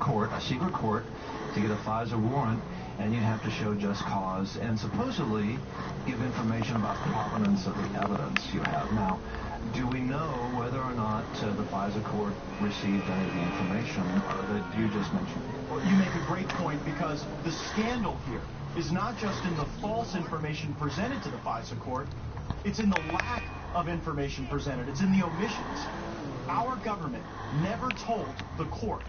court, a secret court, to get a FISA warrant, and you have to show just cause and supposedly give information about the provenance of the evidence you have. Now, do we know whether or not the FISA court received any of the information that you just mentioned? Well, you make a great point, because the scandal here is not just in the false information presented to the FISA court, it's in the lack of information presented. It's in the omissions. Our government never told the court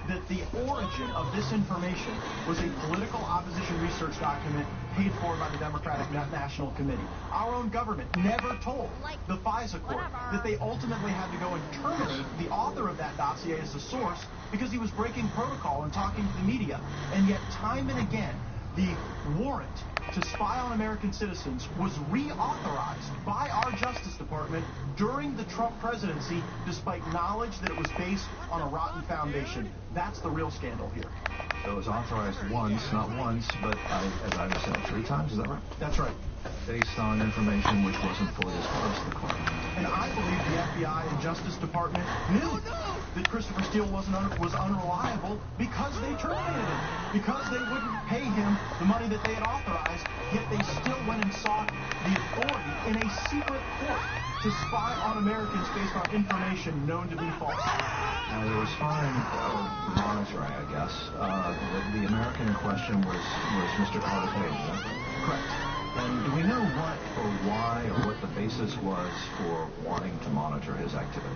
that the origin of this information was a political opposition research document paid for by the Democratic National Committee. Our own government never told the FISA court that they ultimately had to go and terminate the author of that dossier as a source because he was breaking protocol and talking to the media. And yet, time and again, the warrant to spy on American citizens was reauthorized by our Justice Department during the Trump presidency, despite knowledge that it was based on a rotten foundation. That's the real scandal here. So it was authorized once, not once, but as I understand it, 3 times, is that right? That's right. Based on information which wasn't fully disclosed to the court. And I believe the FBI and Justice Department knew that Christopher Steele was unreliable because they terminated him, because they wouldn't pay him the money that they had authorized, yet they still went and sought the authority in a secret court to spy on Americans based on information known to be false. Now, there was fine monitoring, I guess. The American in question was Mr. Carter Page, is that right? Correct. And do we know what or why or what the basis was for wanting to monitor his activity?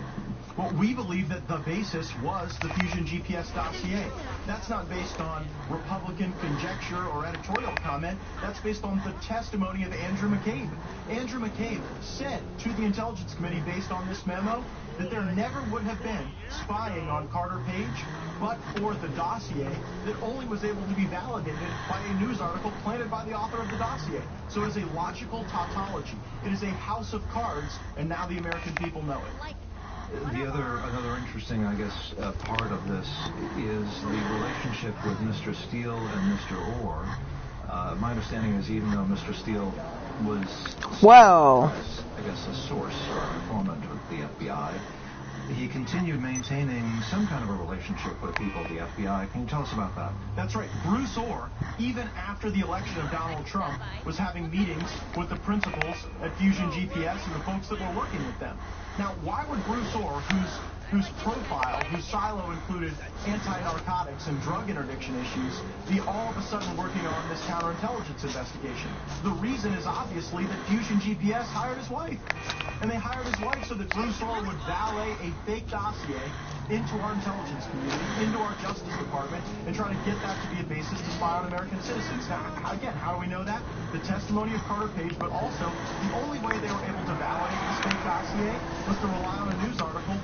Well, we believe that the basis was the Fusion GPS dossier. That's not based on Republican conjecture or editorial comment. That's based on the testimony of Andrew McCabe. Andrew McCabe said to the Intelligence Committee, based on this memo, that there never would have been spying on Carter Page, but for the dossier that only was able to be validated by a news article planted by the author of the dossier. So it is a logical tautology. It is a house of cards, and now the American people know it. Another interesting, I guess, part of this is the relationship with Mr. Steele and Mr. Orr. My understanding is even though Mr. Steele was, I guess, a source or an informant of the FBI, he continued maintaining some kind of a relationship with people at the FBI. Can you tell us about that? That's right. Bruce Orr, even after the election of Donald Trump, was having meetings with the principals at Fusion GPS and the folks that were working with them. Now, why would Bruce Orr, whose profile, whose silo included anti-narcotics and drug interdiction issues, be all of a sudden working on this counterintelligence investigation? The reason is obviously that Fusion GPS hired his wife. And they hired his wife so that Bruce Orr would valet a fake dossier into our intelligence community, into our Justice Department, and try to get that to be a basis to spy on American citizens. Now, again, how do we know that? The testimony of Carter Page, but also the only way they were able to validate this fake dossier was to rely on a news article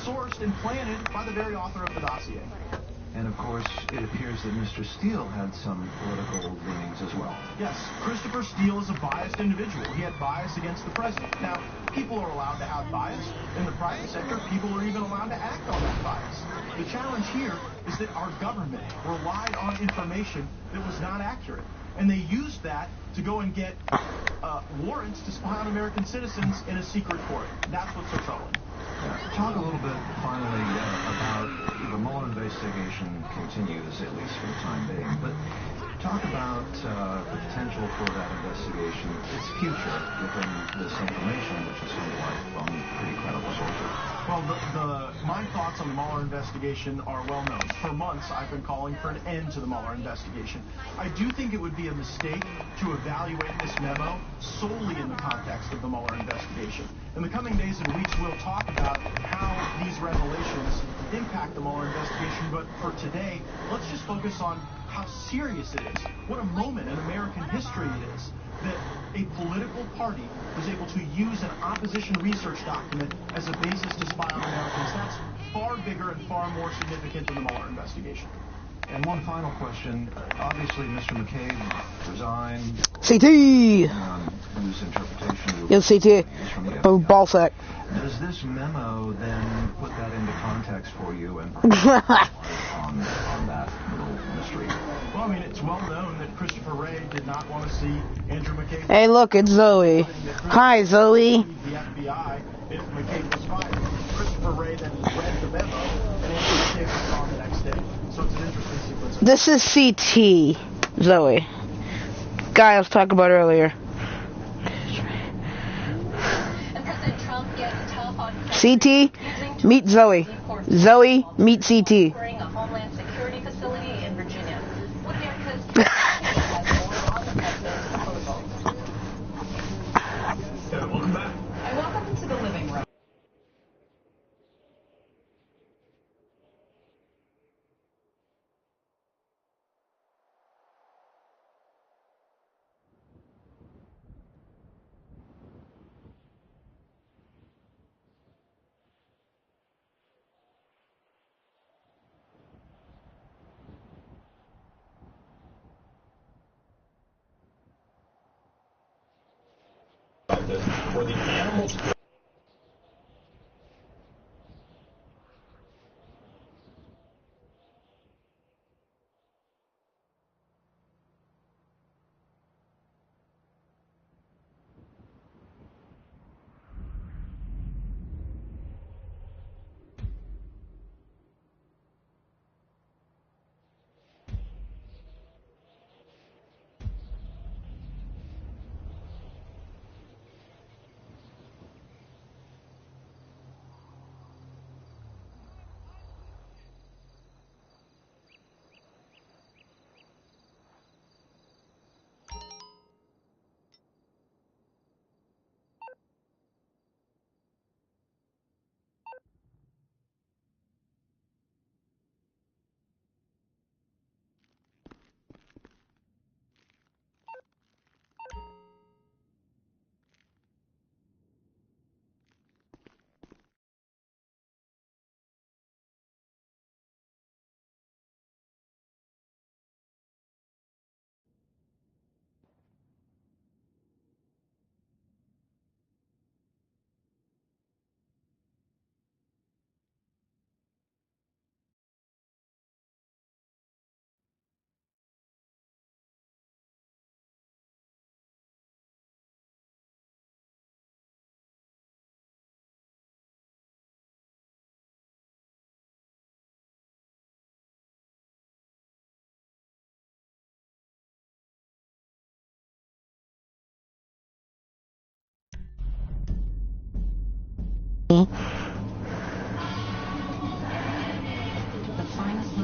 sourced and planted by the very author of the dossier. And, of course, it appears that Mr. Steele had some political leanings as well. Yes, Christopher Steele is a biased individual. He had bias against the president. Now, people are allowed to have bias. In the private sector, people are even allowed to act on that bias. The challenge here is that our government relied on information that was not accurate. And they used that to go and get warrants to spy on American citizens in a secret court. That's what's so troubling. Talk a little bit, finally, about the Mueller investigation continues, at least for the time being, but talk about the potential for that investigation, its future, given this information, which is somewhat from pretty credible sources. Well, my thoughts on the Mueller investigation are well known. For months, I've been calling for an end to the Mueller investigation. I do think it would be a mistake to evaluate this memo solely in the context of the Mueller investigation. In the coming days and weeks, we'll talk about how these revelations impact the Mueller investigation, but for today, let's just focus on how serious it is. What a moment in American history it is that a political party was able to use an opposition research document as a basis to spy on Americans. That's far bigger and far more significant than the Mueller investigation. And one final question. Obviously, Mr. McCabe resigned. CT! Whose interpretation Yes, CT. Oh, ball sack. Does this memo then put that into context for you and on that little mystery? Well, I mean, it's well known that Christopher Wray did not want to see Andrew McCabe. Hey, look, it's Zoe. Hi, Zoe. The FBI, if McCabe was fired. Christopher Wray then read the memo, and Andrew McCabe was gone the next day. So it's an This is CT, Zoe. Guy I was talking about earlier. CT, meet Zoe. Zoe, meet CT. Welcome back. I welcome into the living room. For the animals.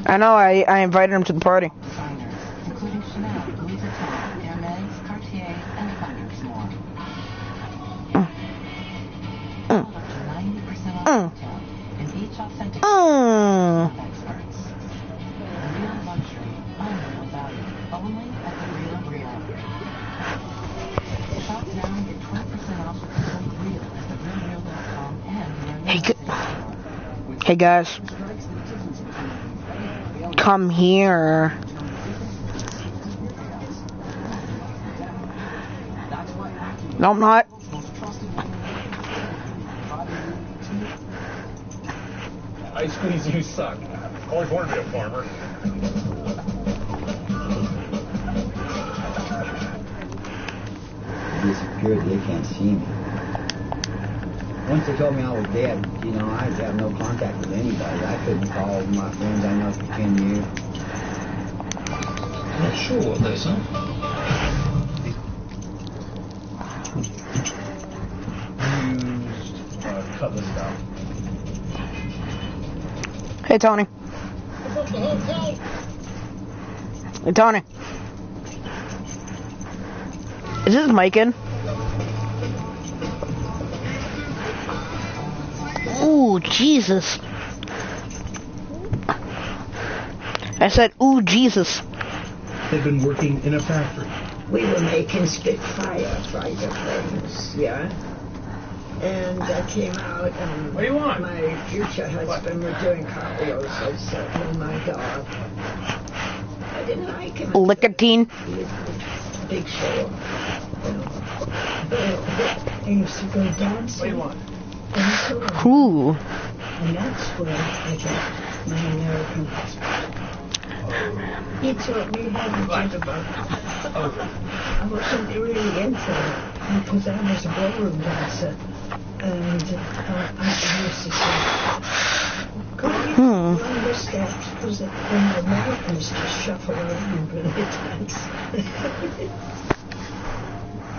I know, I invited him to the party. Designers, including Chanel, Louis Vuitton, Hermes, Cartier, and hundreds more. All up to 90% off retail, and each authentic experts. Real luxury, unreal value, only at the Real Real. Shop now and get 20% off with the code REAL at therealreal.com and the Hey guys. Come here. No, I'm not. I squeeze, you suck. Always wanted to be a farmer. Disappeared, they can't see me. Once they told me I was dead, you know, I have no contact with anybody. I couldn't call my friends I know for 10 years. I'm not sure what they said. Used cutlass style. Hey Tony. Hey Tony. Is this mic in? Ooh, Jesus. I said, ooh, Jesus. They've been working in a factory. We were making Spitfire fighter planes, yeah? And I came out and What do you want? my future husband was doing cartwheels. I said, oh my God. I didn't like him. Licotine. He was a big show. I used to go dancing. What do you want? Ooh. And that's where I got my American husband. He taught me how to jitterbug. I wasn't really into it because I was a ballroom dancer. And I used to say, come here. One of the steps was that when the Americans just shuffle around when they dance.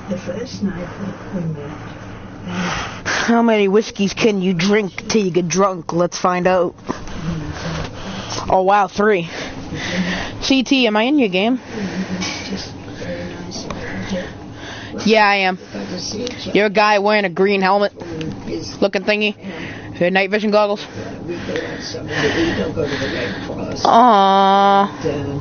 The first night that we met, How many whiskeys can you drink till you get drunk? Let's find out. Oh wow, 3. CT, am I in your game? it's just very nice of you. Yeah, I am. But to see each You're a guy wearing a green helmet other is looking thingy. Your night vision goggles. we go out somewhere, we don't go to the Red Cross. Aww.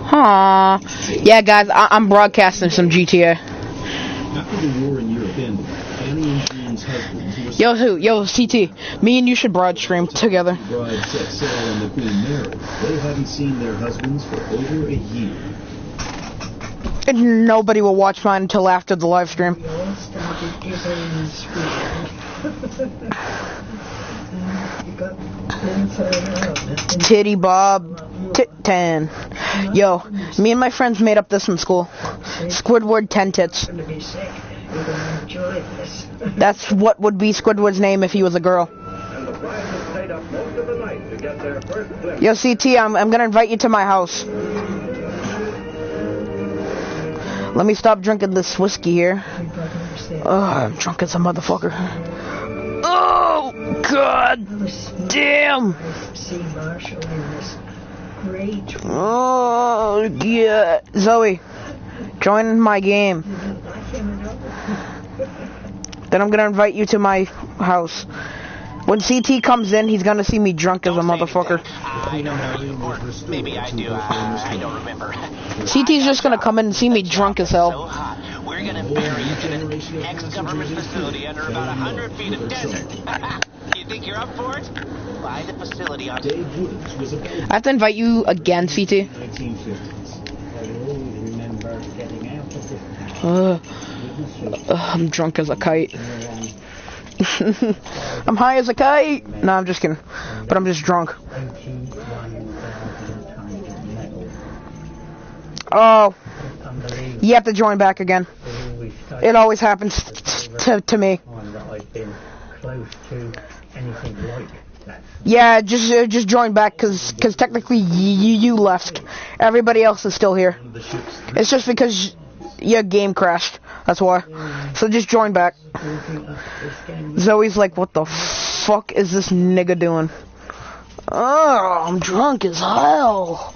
Aww. Yeah, guys, I'm broadcasting some GTA. After the war in Europe ended, Annie and Jean's husband, who was Yo, CT. Me and you should broad stream together. bride set sail on the Queen Mary, they hadn't seen their husbands for over a year. And nobody will watch mine until after the live stream. We all started giggling sweet. You got in further on. Titty Bob, tit 10. Yo, me and my friends made up this from school. Squidward 10 tits. You're going to be sick. You're going to enjoy this. That's what would be Squidward's name if he was a girl. And the prizes stayed up most of the night to get their first glimpse. Yo, CT, I'm gonna invite you to my house. Let me stop drinking this whiskey here. I'm drunk as a motherfucker. Oh, God damn. See Marshall in this great. Oh, yeah. Zoe, join my game. Then I'm gonna invite you to my house. When CT comes in, he's gonna see me drunk as a motherfucker. I don't know you, or maybe I do. I don't remember. CT's just gonna come in and see me drunk as hell. So hot, we're gonna bury you in an ex-government facility under about 100 feet of desert. You think you're up for it? Buy the facility on. Dave Woods was a I have to invite you again, CT. 1950s. I always remember getting out of this I'm drunk as a kite. I'm high as a kite. No, I'm just kidding. But I'm just drunk. Oh, you have to join back again. It always happens to me. I've been close to anything like that. Yeah, just join back because technically you left. Everybody else is still here. It's just because your game crashed. That's why. So just join back. Zoe's like, what the fuck is this nigga doing? Oh, I'm drunk as hell.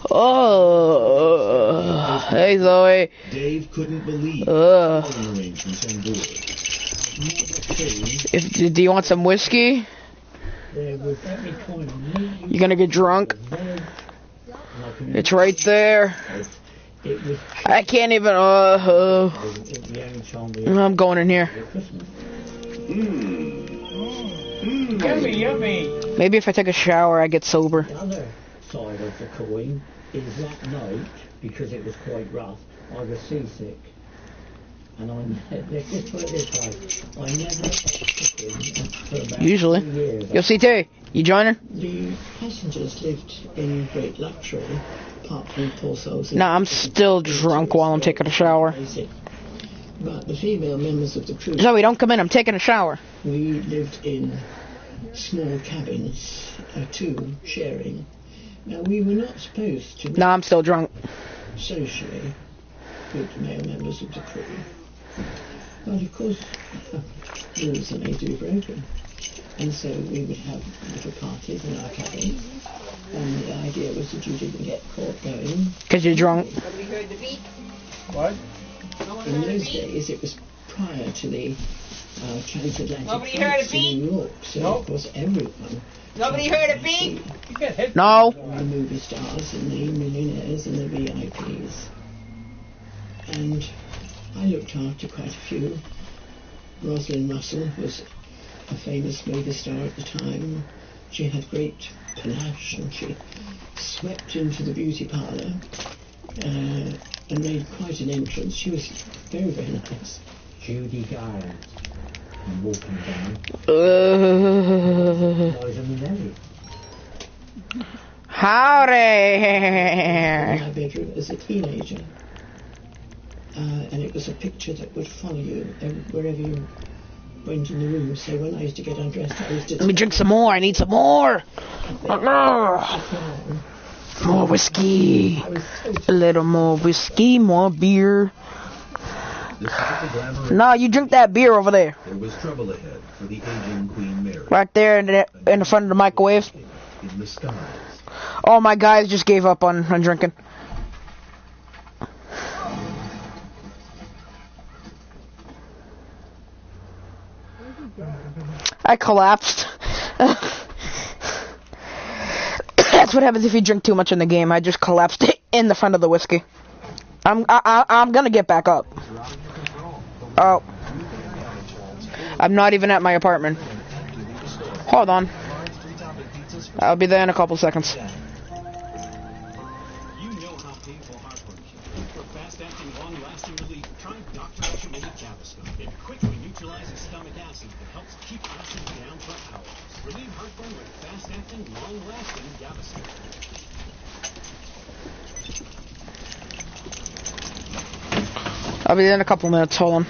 Oh, hey Zoe. Dave couldn't believe the arrangements on board. Do you want some whiskey? You gonna get drunk? It's right there. I can't even. I'm going in here. Yummy. Maybe if I take a shower, I get sober. The other side of the coin is that night, because it was quite rough, I was seasick. And let's put it this way, I never took him for about Usually. 2 years. Yo, CT, you joining? The passengers lived in great luxury, apart from poor souls. Nah, I'm still drunk while I'm taking a shower. But the female members of the crew, Zoe, don't come in. I'm taking a shower. we lived in small cabins, 2 sharing. Now, we were not supposed to Nah, I'm still drunk. socially with the male members of the crew. But of course, rules are made to be broken. And so we would have little parties in our cabin. And the idea was that you didn't get caught going. Because you're drunk. What? In those days, it was prior to the transatlantic Nobody heard flights a in beep? New York. So, of course, everyone... Nobody heard a beep? No. The movie stars and the millionaires and the VIPs. And I looked after quite a few. Rosalind Russell was a famous movie star at the time. She had great panache and she swept into the beauty parlour and made quite an entrance. She was very, very nice. Judy Garland. I'm walking down. Liza Minnelli. Howdy. In my bedroom as a teenager. And it was a picture that would follow you wherever you went in the room, so when I used to get undressed, I used to... Let me drink some more. I need some more. More whiskey. A little more whiskey, more beer. No, you drink that beer over there. There was trouble ahead for the aging Queen Mary. Right there in the front of the microwave. In the skies. Oh, my guys just gave up on drinking. I collapsed. That's what happens if you drink too much in the game. I just collapsed in the front of the whiskey. I'm gonna get back up. Oh. I'm not even at my apartment. Hold on. I'll be there in a couple seconds. You know how painful heartburn can be. For fast-acting, long-lasting relief, try Dr. Ultra Gaviscon. It quickly neutralizes stomach acid that helps keep acid down for hours. Relieve heartburn with fast-acting, long-lasting Gaviscon. I'll be there in a couple minutes. Hold on.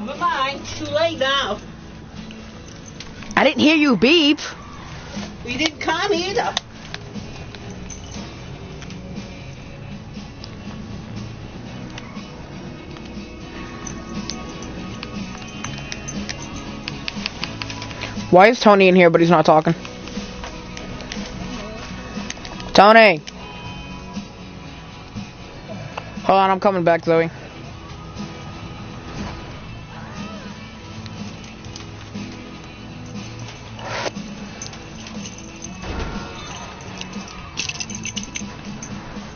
Bye-bye. Too late now. I didn't hear you beep. We didn't come either. Why is Tony in here but he's not talking? Tony! Hold on, I'm coming back, Zoe.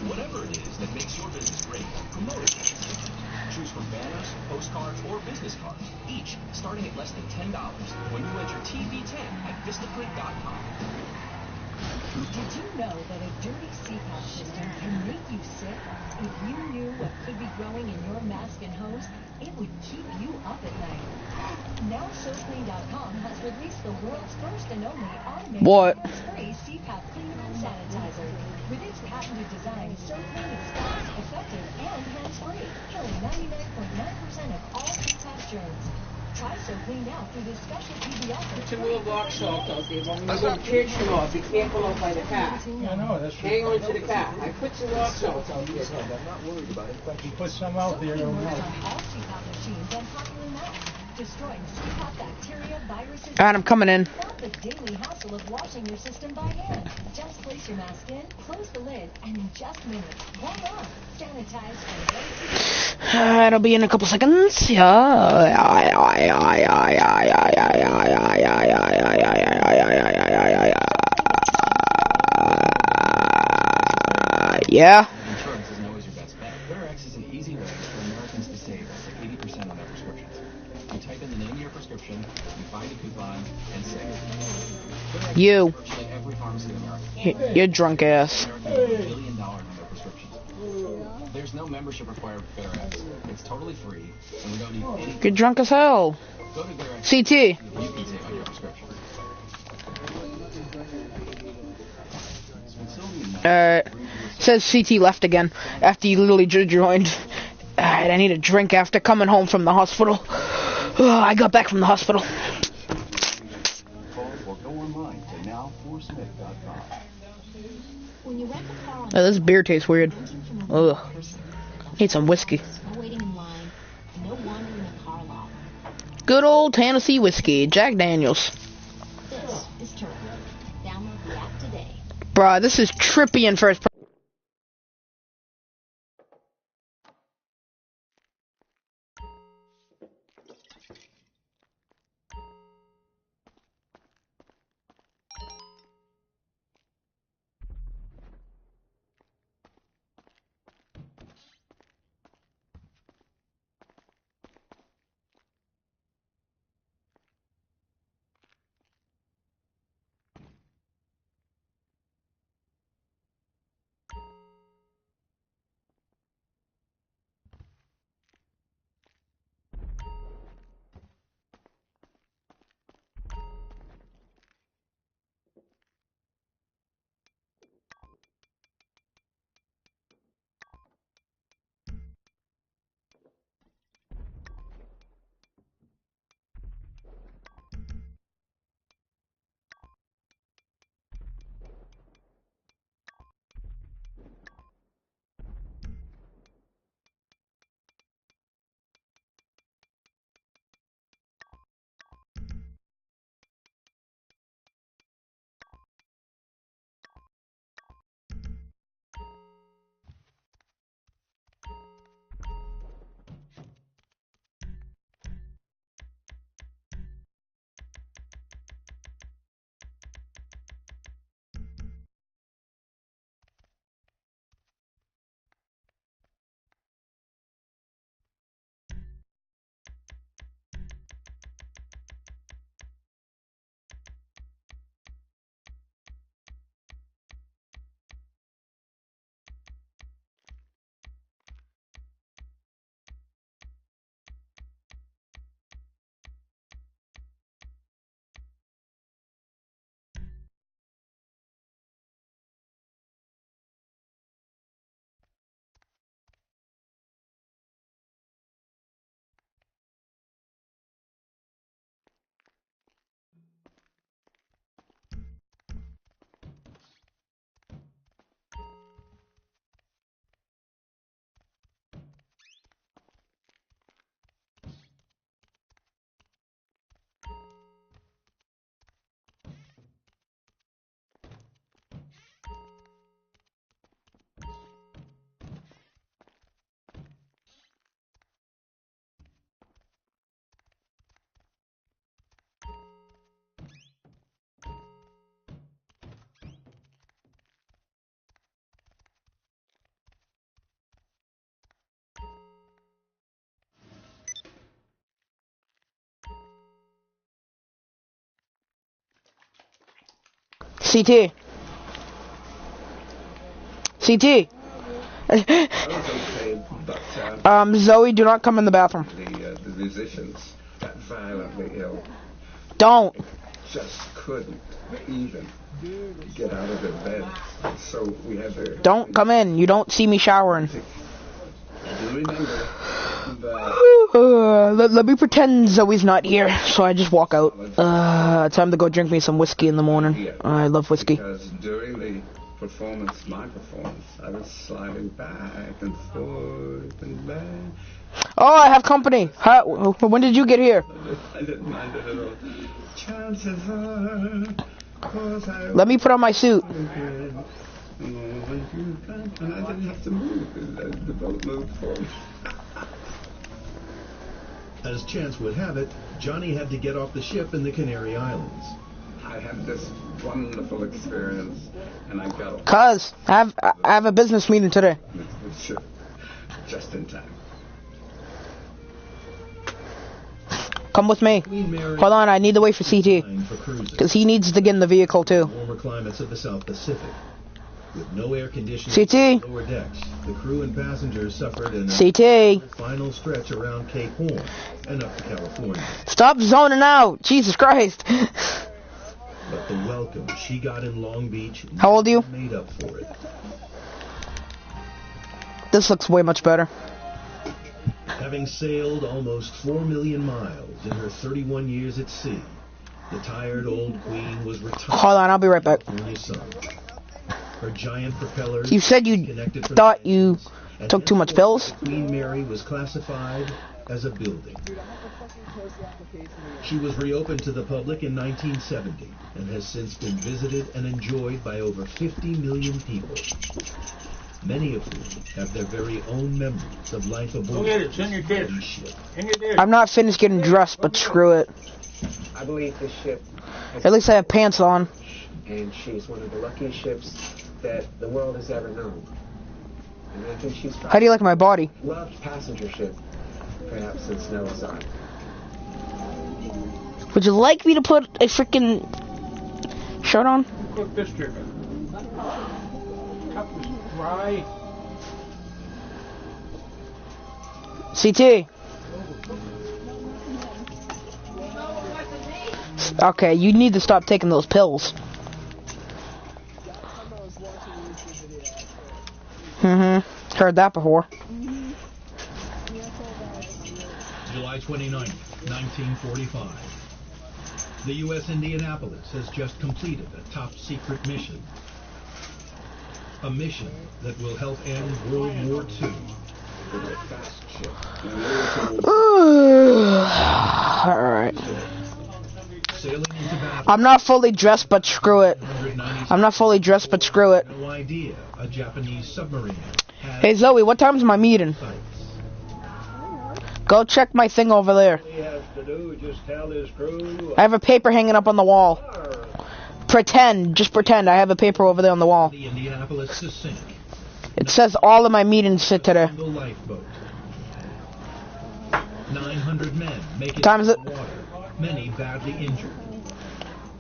Whatever it is that makes your business great, promote it. Choose from banners, postcards, or business cards, each starting at less than $10 when you enter TV10 at vistaprint.com. Did you know that a dirty CPAP system can make you sick? If you knew what could be growing in your mask and hose, it would keep you up at night. Now SoClean.com has released the world's first and only automated hands-free CPAP cleaner and sanitizer. With its patented design, SoClean is fast, effective, and hands-free, killing 99.9% of all CPAP germs. Try SoClean now through this special TV offer. Put your little rock salt out there. When you go to church tomorrow, be careful out by the car. I know, that's true. Hang on to the car. I put some rock salt out there. I'm not worried about it. If you put some out there, you'll know. All CPAP machines and popular now, destroying CPAP bacteria, viruses. Alright, I'm coming in. Without the daily hassle of washing your system by hand. Just place your mask in, close the lid, and in just minutes, voila, sanitized and ready to go. It'll be in a couple seconds. Yeah. Insurance isn't always your best bet. GoodRx is an easy way for Americans to save up to 80% on their prescriptions. You type in the name of your prescription, you find a coupon, and save. You. Virtually every pharmacy in America. You're drunk ass. Americans have $1 billion on their prescriptions. There's no membership required for GoodRx. It's totally free, and we don't need any. You're drunk as hell. Go to GoodRx. CT. You can save on your prescription. Says CT left again after you literally just joined. Alright, I need a drink after coming home from the hospital. I got back from the hospital. Oh, this beer tastes weird. Ugh. Need some whiskey. Good old Tennessee whiskey, Jack Daniels. Bruh, this is trippy in first person. CT. CT. Okay, but, Zoe, do not come in the bathroom. the musicians got violently ill. Don't. Just couldn't even get out of their bed. So we had to... Don't come in. You don't see me showering. Do you remember that... Let me pretend Zoe's not here, so I just walk out. Time to go drink me some whiskey in the morning. I love whiskey. Because during the performance, my performance, I was sliding back and forth and back. Oh, I have company. When did you get here? I didn't mind it at all. Chances are, 'cause I... Let me put on my suit. And I didn't have to move. The boat moved for me. As chance would have it, Johnny had to get off the ship in the Canary Islands. I had this wonderful experience, and I got... Cuz, I have a business meeting today. Sure. Just in time. Come with me. Hold on, I need to wait for CT. Because he needs to get in the vehicle too. Warmer climates of the South Pacific. With no air conditioning CT. on lower decks, the crew and passengers suffered in CT. final stretch around Cape Horn and up to California. Stop zoning out. Jesus Christ. But the welcome she got in Long Beach How old are you? made up for it. This looks way much better. Having sailed almost 4 million miles in her 31 years at sea, the tired old queen was retired. Hold on, I'll be right back. Her giant propellers. You said you thought you took too much pills? Queen Mary was classified as a building. She was reopened to the public in 1970 and has since been visited and enjoyed by over 50 million people. Many of whom have their very own memories of life aboard. It's in your dish. In your dish. I'm not finished getting dressed, but screw it. I believe this ship... At least I have pants on. And she's one of the luckiest ships that the world has ever known. And I think she's... How do you like my body? Loved passenger ship, perhaps since Noah's Ark. Would you like me to put a freaking shirt on? Cook this chicken. Cup is dry. CT. Okay, you need to stop taking those pills. Heard that before. July 29th, 1945. The U.S. Indianapolis has just completed a top-secret mission. A mission that will help end World War II. Alright. I'm not fully dressed, but screw it. I'm not fully dressed, but screw it. No idea a Japanese submarine. Hey Zoe, what time's my meeting? Go check my thing over there. I have a paper hanging up on the wall. Just pretend I have a paper over there on the wall. The Indianapolis to sink. It says all of my meetings sit today. 900 men make it Time is it? water, many badly injured.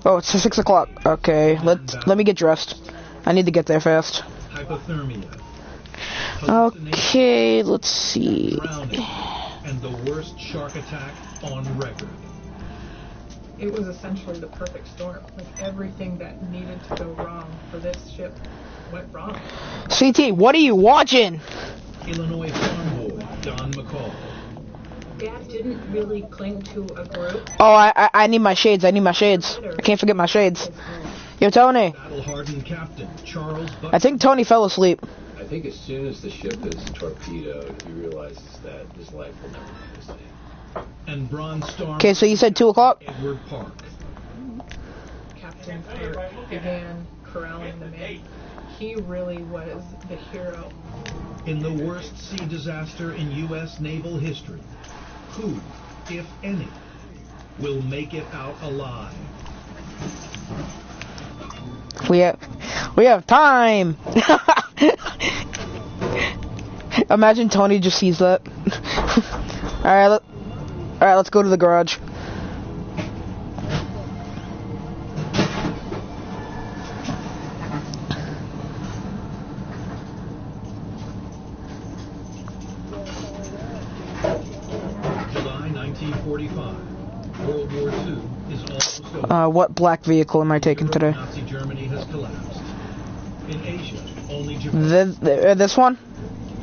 Oh, it's 6 o'clock. Okay, let me get dressed. I need to get there fast. Hypothermia. Okay, let's see. Drowning, and the worst shark attack on record. It was essentially the perfect storm. Like everything that needed to go wrong for this ship went wrong. CT, what are you watching? Illinois farm boy Don McCall. Dad didn't really cling to a group. Oh, I need my shades. I can't forget my shades. Yo, Tony. Battle-hardened captain Charles Buck. I think Tony fell asleep. I think as soon as the ship is torpedoed, he realizes that his life will never be the same. And Bronze Star. Okay, so you said 2 o'clock? Edward Park. Captain Kirk began corralling the men. He really was the hero. In the worst sea disaster in U.S. naval history, who, if any, will make it out alive? We have time. Imagine Tony just sees that. All right, let's go to the garage. 1945. World War II is almost over. What black vehicle am I taking today? Nazi Germany has collapsed. In Asia, only Japan. This one?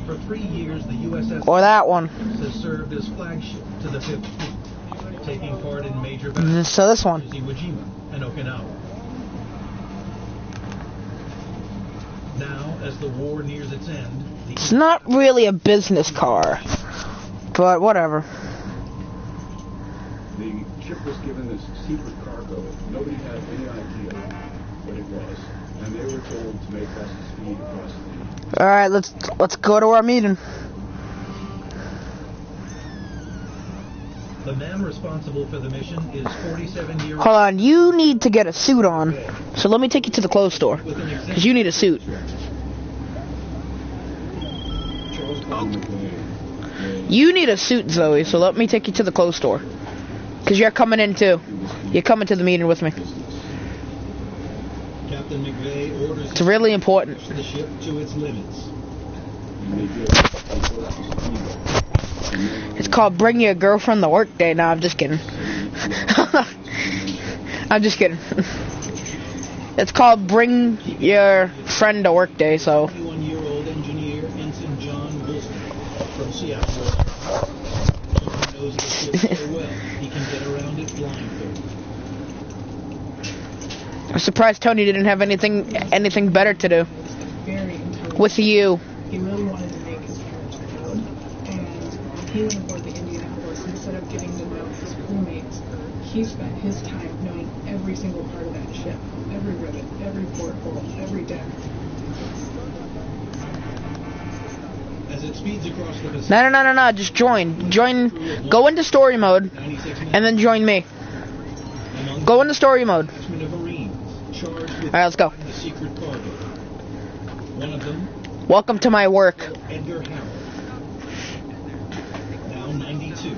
For 3 years, the USS Or that one? has served as flagship to the 5th Fleet, taking part in major battles So this one? such as Iwo Jima and Okinawa. Now, as the war nears its end, It's not really a business car, but whatever. The ship was given this secret cargo. Nobody had any idea what it was, and they were told to make us speed across the... All right, let's go to our meeting. the man responsible for the mission is 47-year-old. Hold on, you need to get a suit on. So let me take you to the clothes store, because you need a suit. You need a suit, Zoe, so let me take you to the clothes store. Because you're coming in too. You're coming to the meeting with me. Captain McVeigh orders It's really important. the ship to its limits. It's called Bring Your Girlfriend to Work Day. No, I'm just kidding. I'm just kidding. It's called Bring Your Friend to Work Day, so... 21-year-old engineer Ensign John Wilson from Seattle. John knows the ship so well he can get around it blindfolded. I'm surprised Tony didn't have anything better to do. Very intelligent. With you. He really wanted to make his character known, and he went aboard the Indianapolis instead of getting to know his crewmates. He spent his time knowing every single part of that ship, every rivet, every porthole, every deck. As it speeds across the Pacific, No, just join. Go into story mode, and then join me. Go into story mode. Alright, let's go. the secret cargo. One of them, Welcome to my work. Edgar Harrell. Now 92.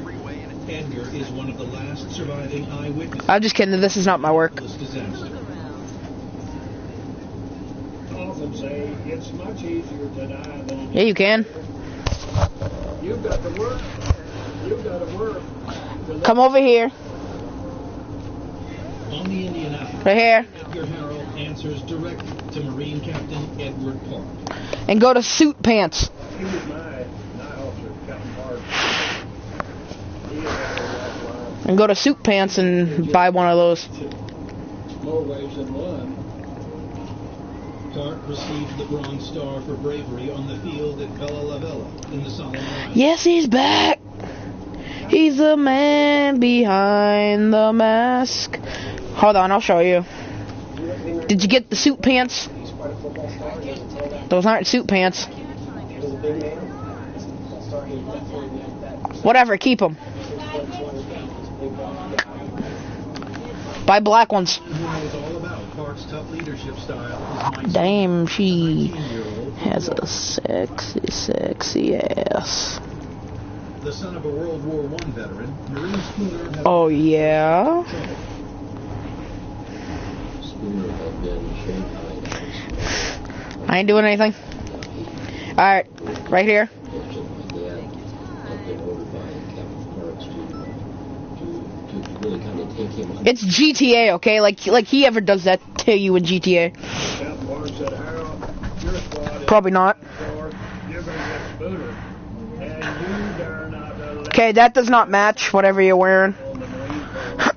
Edgar is one of the last surviving eyewitnesses I'm just kidding, this is not my work. of this disaster. Often say it's much easier to die than Yeah, you can. you've got to work. You've got to work. Come over here. On the Indianapolis, Right here. Edgar Harrell answers directly to Marine Captain Edward Park. And go to suit pants. He was my officer, Captain Hart. He had a lifeline. And go to suit pants and buy one of those. More ways than one. Park received the Bronze Star for bravery on the field at Bella La Vella in the Solomon Islands. Yes, he's back. He's the man behind the mask. Hold on, I'll show you. Did you get the suit pants? Those aren't suit pants. Whatever, keep them. Buy black ones. Who knows all about Park's tough leadership style is Mike Damn, she 19-year-old has a sexy ass. the son of a World War I veteran. Marine Spooner has Oh, yeah? Spooner had been Shanghai. I ain't doing anything. Alright, right here. My dad had been ordered by Captain Parks to really kind of take him on. It's GTA, okay? Like he ever does that to you in GTA. Captain Hart said, Harold, your squad is Probably not. short. You're going to get Spooner. And you dare not let Okay, that does not match whatever you're wearing. on the Marine Corps.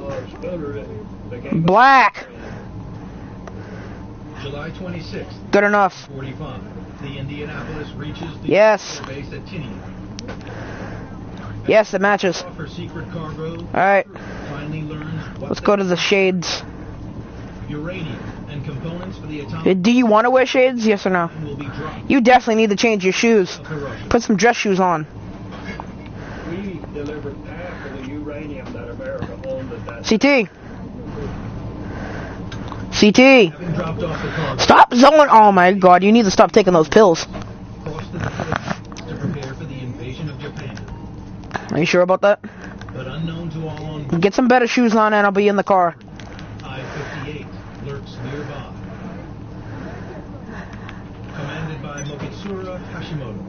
Well, Spooner became Black. July 26th, Good enough. 45. The Indianapolis reaches the Yes. base at Tinian. Yes, it matches. For secret cargo, Alright, finally learns what let's go to the shades. uranium and components for the atomic Do you want to wear shades? Yes or no? will be dropped You definitely need to change your shoes. to Russia. Put some dress shoes on. We delivered half of the uranium that America owned at that CT. CT. Having dropped off the cargo, Stop zoning. Oh my god, you need to stop taking those pills. crossed the Pacific to prepare for the invasion of Japan. Are you sure about that? But unknown to all on Get some better shoes on and I'll be in the car. I-58 lurks nearby. Commanded by Mokitsura Hashimoto.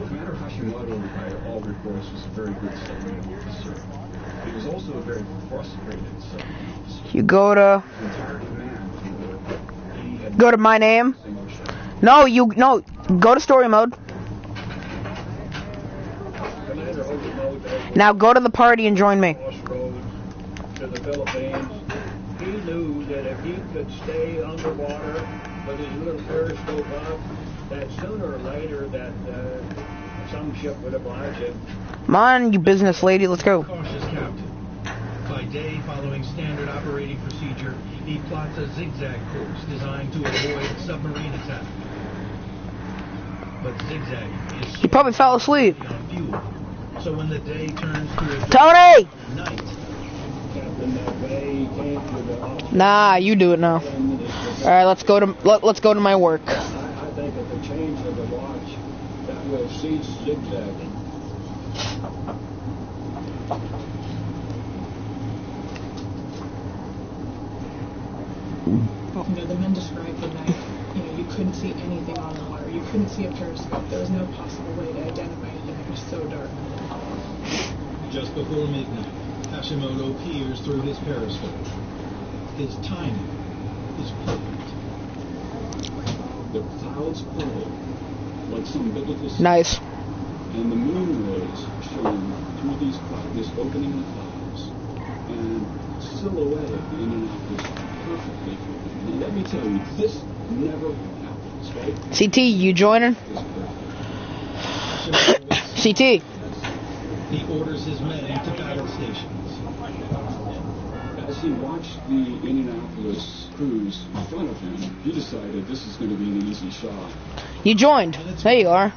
Commander Hashimoto Hashimoto, by all reports, was a very good submarine officer. He was also a very frustrated submarine officer. You go to... His entire command, he had Go to my name. No, go to story mode. Commander Hashimoto Now go to the party and join me. Crossroads to the Philippines. He knew that if he could stay underwater with his little periscope up, that sooner or later that some ship would oblige him. Come on, you business lady, let's go. Cautious captain. By day, following standard operating procedure, he plots a zigzag course designed to avoid submarine attack. But zigzagging is He probably fell asleep. on fuel. So when the day turns to a Tony! night, Captain, that way came to the office. Nah, you do it now. Alright, let's go to my work. I think at the change of the watch, that will cease zigzagging. You know, the men described the night. You know, you couldn't see anything on the water. You couldn't see a periscope. There was no possible way to identify anything. It was so dark. just before midnight, Hashimoto peers through his periscope. His timing is perfect. The clouds pull like some biblical Nice. and the moon rays shine through these clouds, this opening in the clouds, and silhouetted in and out this perfectly. And let me tell you, this never happens, right? CT, you joining? CT. He orders his men to battle stations. As he watched the Indianapolis cruise in front of him, he decided this is going to be an easy shot. You joined. There you are.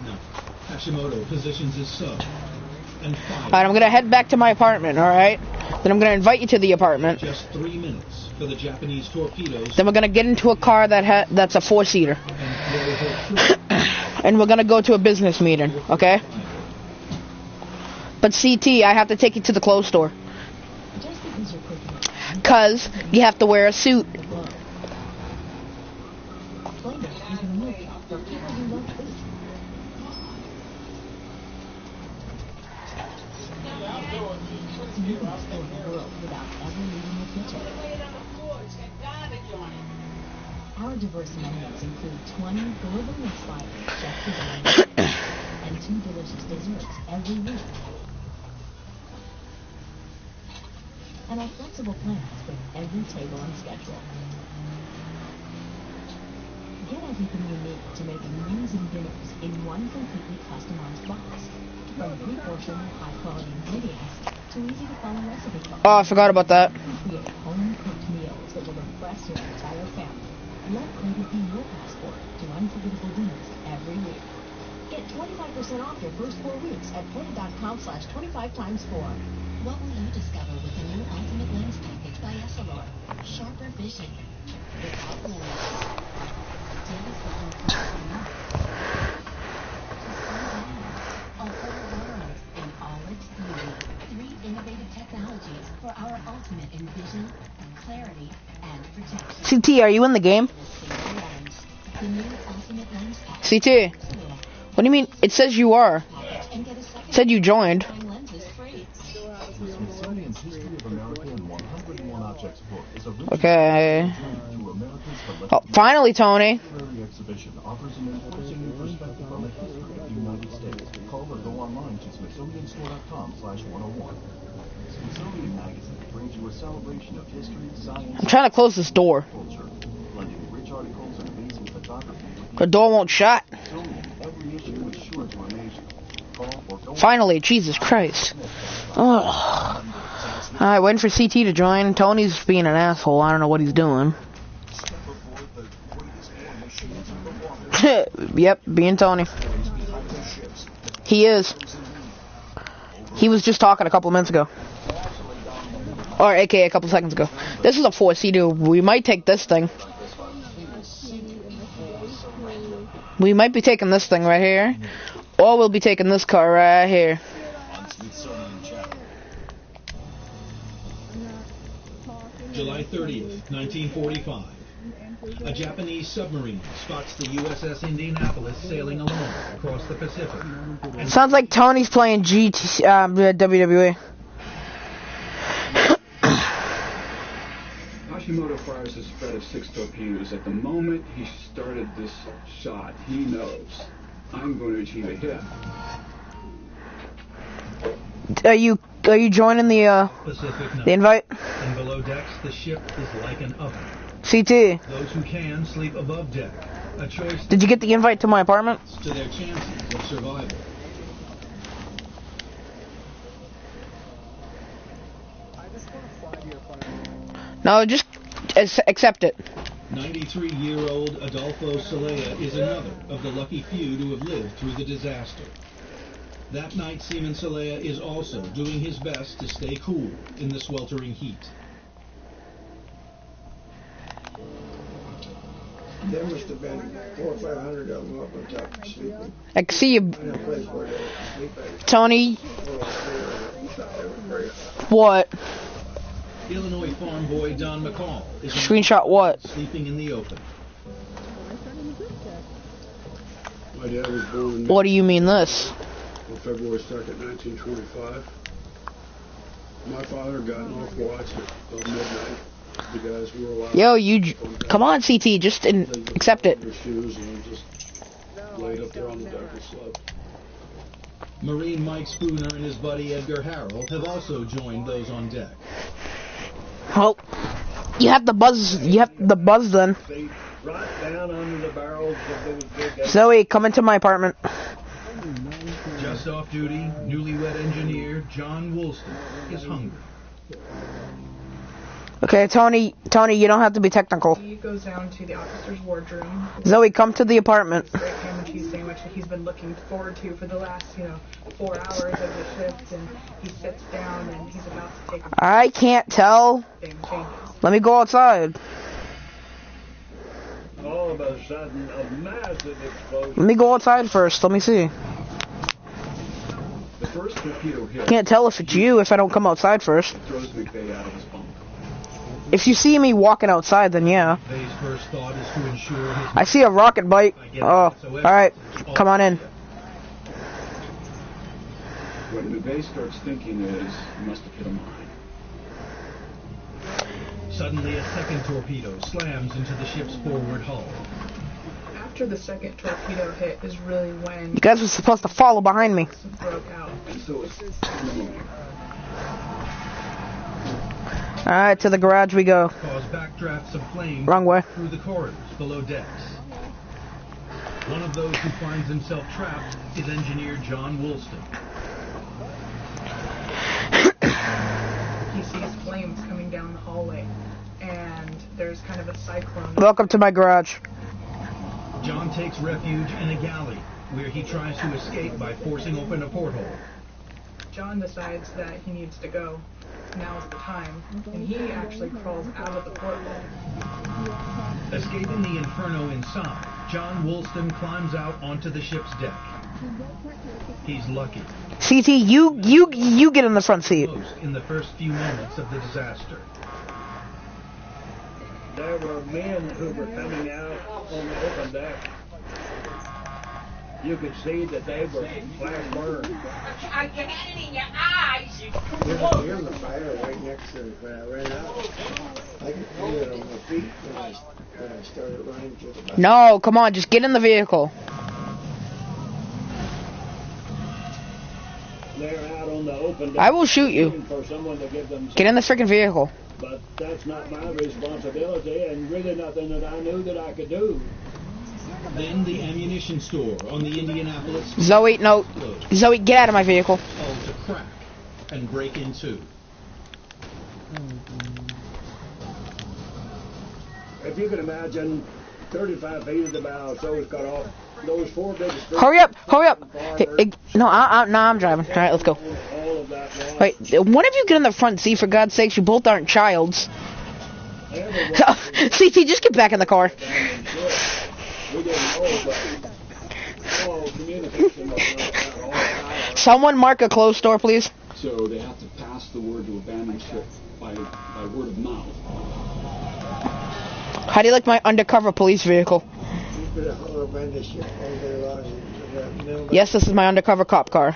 Hashimoto positions his sub and fires. Alright, I'm gonna head back to my apartment, alright? Then I'm gonna invite you to the apartment. Just 3 minutes for the Japanese torpedoes. Then we're gonna get into a car that's a 4-seater. And we're gonna go to a business meeting, okay? But CT, I have to take you to the clothes store. Cause you have to wear a suit. Our diverse menus include 20 globally inspired chef designs and 2 delicious desserts every week. And our flexible plans with every table and schedule. Get everything you need to make amazing dinners in one completely customized box. From pre-portioned high-quality ingredients to easy-to-follow recipe books. Oh, I forgot about that. Create home-cooked meals that will impress your entire family. Let Credit be your passport to unforgettable dinners every week. Get 25% off your first 4 weeks at Plated.com/25x4. What will you discover with the new Ultimate Lens Package by Essilor? Sharper vision without limits. A whole world in all its beauty. 3 innovative technologies for our ultimate in vision, clarity, and protection. CT, are you in the game? The new Ultimate Lens Package. CT. What do you mean? It says you are. It said you joined. Smithsonian's History of America in 101 Objects book is a Okay. to America's Oh, finally, Tony. literary exhibition offers an imposing new perspective on the history of the United States. Call or go online to smithsonianstore.com/101. Smithsonian Magazine brings you a celebration of history, science, I'm trying to close this door. culture, blending rich articles and amazing photography with The door won't shut. Smithsonian. Every issue is sure to amaze you. Call or go Finally, Jesus Christ. Ugh. Alright, waiting for CT to join. Tony's being an asshole. I don't know what he's doing. Yep, being Tony. He is. He was just talking a couple of minutes ago. Or aka a couple of seconds ago. This is a 4-seater. We might take this thing. We might be taking this thing right here. Or we'll be taking this car right here. July 30th, 1945. A Japanese submarine spots the USS Indianapolis sailing alone across the Pacific. Sounds like Tony's playing WWE. Hashimoto fires a spread of 6 torpedoes. At the moment he started this shot, he knows, I'm going to achieve a hit. Are you joining the invite? And below decks, the ship is like an oven. CT. Those who can sleep above deck. A choice. Did you get the invite to my apartment? To their chances of survival. No, just accept it. 93-year-old Adolfo Celaya is another of the lucky few to have lived through the disaster. That night, Seaman Celaya is also doing his best to stay cool in the sweltering heat. There must have been 400 or 500 of them up on top sleeping. I can see you, Tony. What? Illinois farm boy Don McCall is Screenshot what? Sleeping in the open. My dad was born What do you mean this? on February 2nd, 1925. My father got off watch at midnight. The guys were allowed. Yo, come on, CT, just accept it. Their shoes and just laid up there on the deck and slept. Marine Mike Spooner and his buddy Edgar Harrell have also joined those on deck. Well, you have the buzz. You have the buzz then. Right down under the barrels of those big Zoe, come into my apartment. Just off duty, newlywed engineer John Woolston is hungry. Okay, Tony, you don't have to be technical. He goes down to the officer's wardroom. Zoe, come to the apartment. Great ham and cheese sandwich that he's been looking forward to for the last, 4 hours of the shift, and he sits down and he's about to take a I can't tell. Let me go outside. all of a sudden a massive explosion. Let me go outside first. Let me see. The first torpedo hit. Can't tell if it's you if I don't come outside first. Throws McVeigh out of his bunk. If you see me walking outside, then yeah. McVeigh's first thought is to ensure his I see a rocket bite. Oh, alright. Come on in. What McVeigh starts thinking is, he must have hit a mine. Suddenly, a second torpedo slams into the ship's forward hull. After the second torpedo hit is really when You guys were supposed to follow behind me. broke out. And so it's Alright, to the garage we go. Cause backdrafts of flame Wrong way. through the corridors below decks. One of those who finds himself trapped is engineer John Woolston. He sees flames coming down the hallway, and there's kind of a cyclone. Welcome to my garage. John takes refuge in a galley, where he tries to escape by forcing open a porthole. John decides that he needs to go. Now's the time, and he actually crawls out of the porthole. Escaping the inferno inside, John Woolston climbs out onto the ship's deck. He's lucky. CT, you get in the front seat. Most in the first few moments of the disaster. There were men who were coming out on the open deck. You could see that they were flash burned. I can get it in your eyes. Here's the fire right next to it when I ran out. I could feel it on my feet when I started running to the back. No, come on, just get in the vehicle. They're out on the open deck. I will shoot you. looking for someone to give them Get in the freaking vehicle. But that's not my responsibility, and really nothing that I knew that I could do. Then the ammunition store on the Indianapolis Zoe, no. Zoe, get out of my vehicle. all to crack and break in two. If you can imagine, 35 feet of the bow, so it's cut off. Those four big streets. Hurry up, hurry up. Hey, no, I'm driving. All right, let's go. All of that loss. Wait, one of you get in the front seat, for God's sakes. You both aren't childs. CT, just get back in the car. We didn't know, but all communication was not all right. Someone mark a closed door, please. So they have to pass the word to abandon ship by word of mouth. How do you like my undercover police vehicle? Yes, this is my undercover cop car.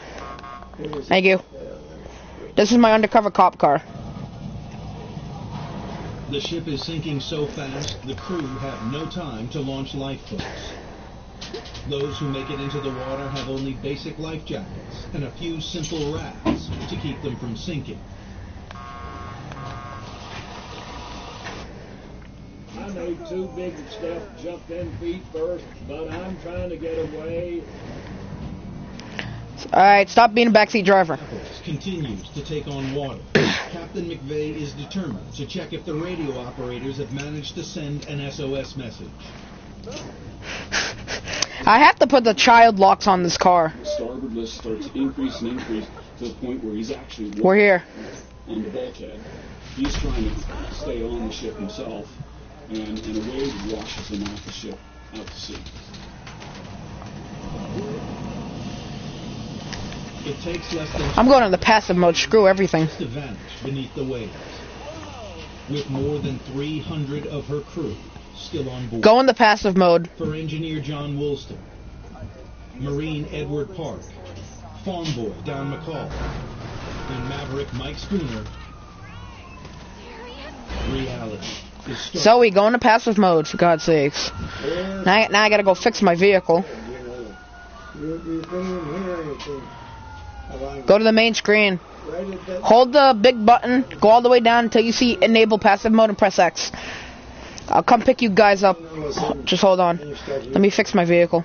Thank you. This is my undercover cop car. The ship is sinking so fast, the crew have no time to launch lifeboats. Those who make it into the water have only basic life jackets and a few simple rafts to keep them from sinking. I made 2 big steps, jumped in feet first, but I'm trying to get away. Alright, stop being a backseat driver. Continues to take on water. Captain McVeigh is determined to check if the radio operators have managed to send an SOS message. I have to put the child locks on this car. The starboard list starts to increase and increase to the point where he's actually We're here. On the bulkhead. He's trying to stay on the ship himself, and a wave washes him off the ship out to sea. It takes less than I'm going on the passive mode. Screw everything. to vanish beneath the waves. With more than 300 of her crew still on board. Go in the passive mode. For engineer John Woolston, Marine Edward Park, farm boy Don McCall, and Maverick Mike Spooner, reality is starting. Zoe, go into passive mode, for God's sakes. Now I gotta go fix my vehicle. Go to the main screen. Hold the big button, go all the way down until you see enable passive mode and press X. I'll come pick you guys up. Just hold on. Let me fix my vehicle.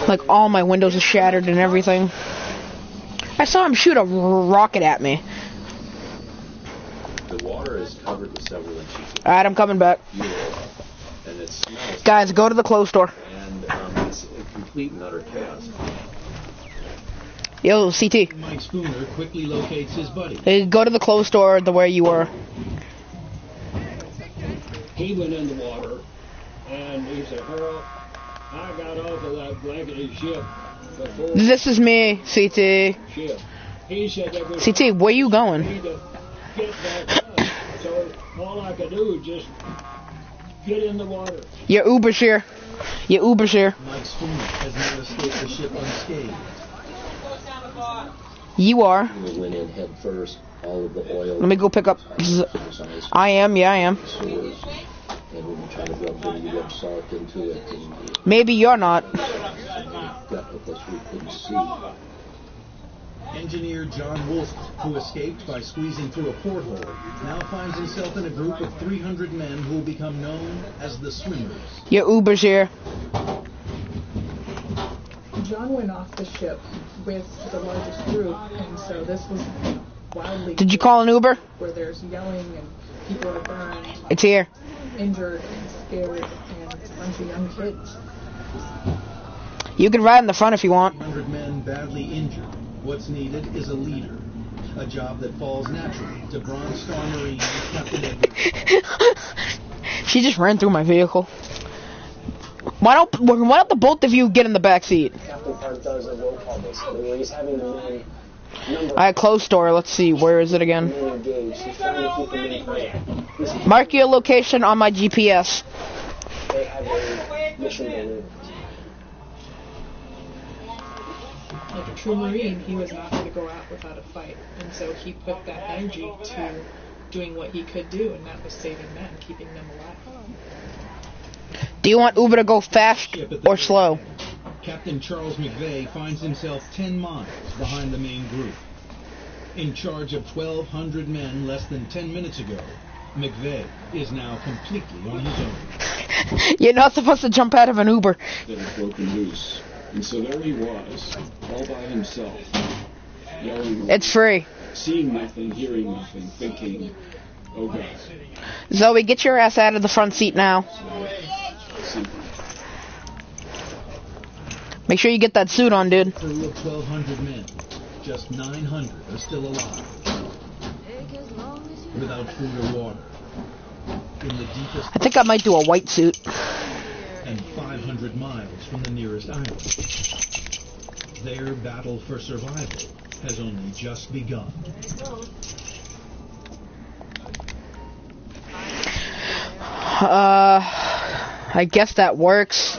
Like all my windows are shattered and everything. I saw him shoot a rocket at me. The water is covered with several inches of Alright, I'm coming back. fuel, and it smells. Guys, go to the clothes store. And it's a complete and utter chaos. Yo, CT. Mike Spooner quickly locates his buddy. Hey, go to the clothes store the way you were. He went in the water, and he said, Harold, I got off of that blanketed ship before. This is me, CT. Ship. He said there was CT, where you going? need to get back up. So all I could do was just get in the water. Your Uber's here. Your Uber's here. Mike Spooner has not escaped the ship unscathed. You are. We went in head first, all of the oil. Let me go pick up. I am, yeah, I am. Sores, and we were trying to rub salt into it. And Maybe you're not. got with us, we couldn't see. Engineer John Woolston, who escaped by squeezing through a porthole, now finds himself in a group of 300 men who will become known as the Swimmers. Your Uber's here. John went off the ship with the largest group, and so this was wildly. Did you call an Uber? Where there's yelling and people are burned, It's here. injured, and scared, and a bunch of young kids. You can ride in the front if you want. 100 men badly injured. What's needed is a leader. A job that falls naturally to Bronze Star Marine Captain Edward. She just ran through my vehicle. Why don't the both of you get in the back seat? Captain Park does a roll call basically, where he's having the men number. Alright, close store. Let's see. Where is it again? Men engaged. He's trying to keep them in contact. Mark your location on my GPS. They have a mission to live. Like a true Marine, he was not going to go out without a fight, and so he put that energy to doing what he could do, and that was saving men, keeping them alive. Do you want Uber to go fast or slow? Captain Charles McVeigh finds himself 10 miles behind the main group. In charge of 1,200 men less than 10 minutes ago, McVeigh is now completely on his own. You're not supposed to jump out of an Uber. That had broken loose. And so there he was, all by himself, yelling. It's free. Seeing nothing, hearing nothing, thinking, oh God. Zoe, get your ass out of the front seat now. Make sure you get that suit on, dude. Crew of 1,200 men. Just 900 are still alive. Without food or water. In the deepest... I think I might do a white suit. And 500 miles from the nearest island. Their battle for survival has only just begun. I guess that works.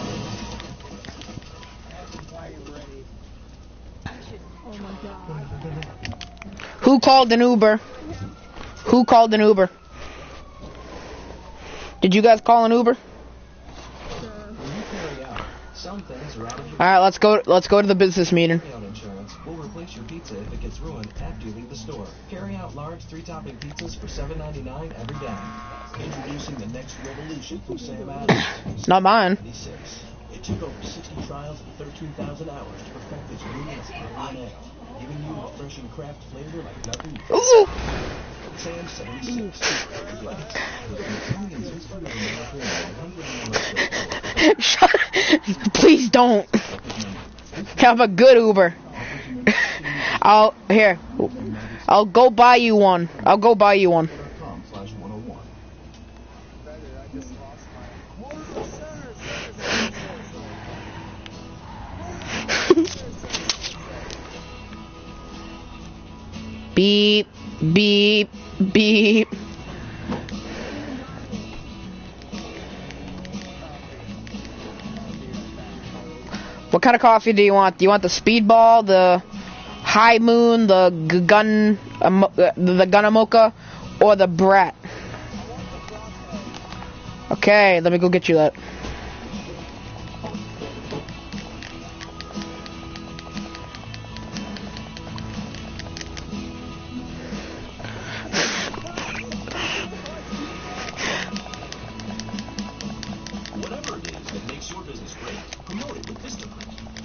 Who called an Uber? Who called an Uber? Did you guys call an Uber? Alright, let's go to the business meeting. We'll replace your pizza if it gets ruined after you leave the store. Carry out large 3-topping pizzas for $7.99 every day. Introducing the next revolution from Sam Adams. Not mine. It took over 60 trials and 13,000 hours to perfect this unique DNA, giving you a refreshing craft flavor like nothing. Ooh. Sam 76. Shut. Please don't. Have a good Uber. I'll go buy you one. I'll go buy you one. Beep, beep, beep. What kind of coffee do you want? Do you want the Speedball, the High Moon, the Gunamocha, or the Brat? Okay, let me go get you that.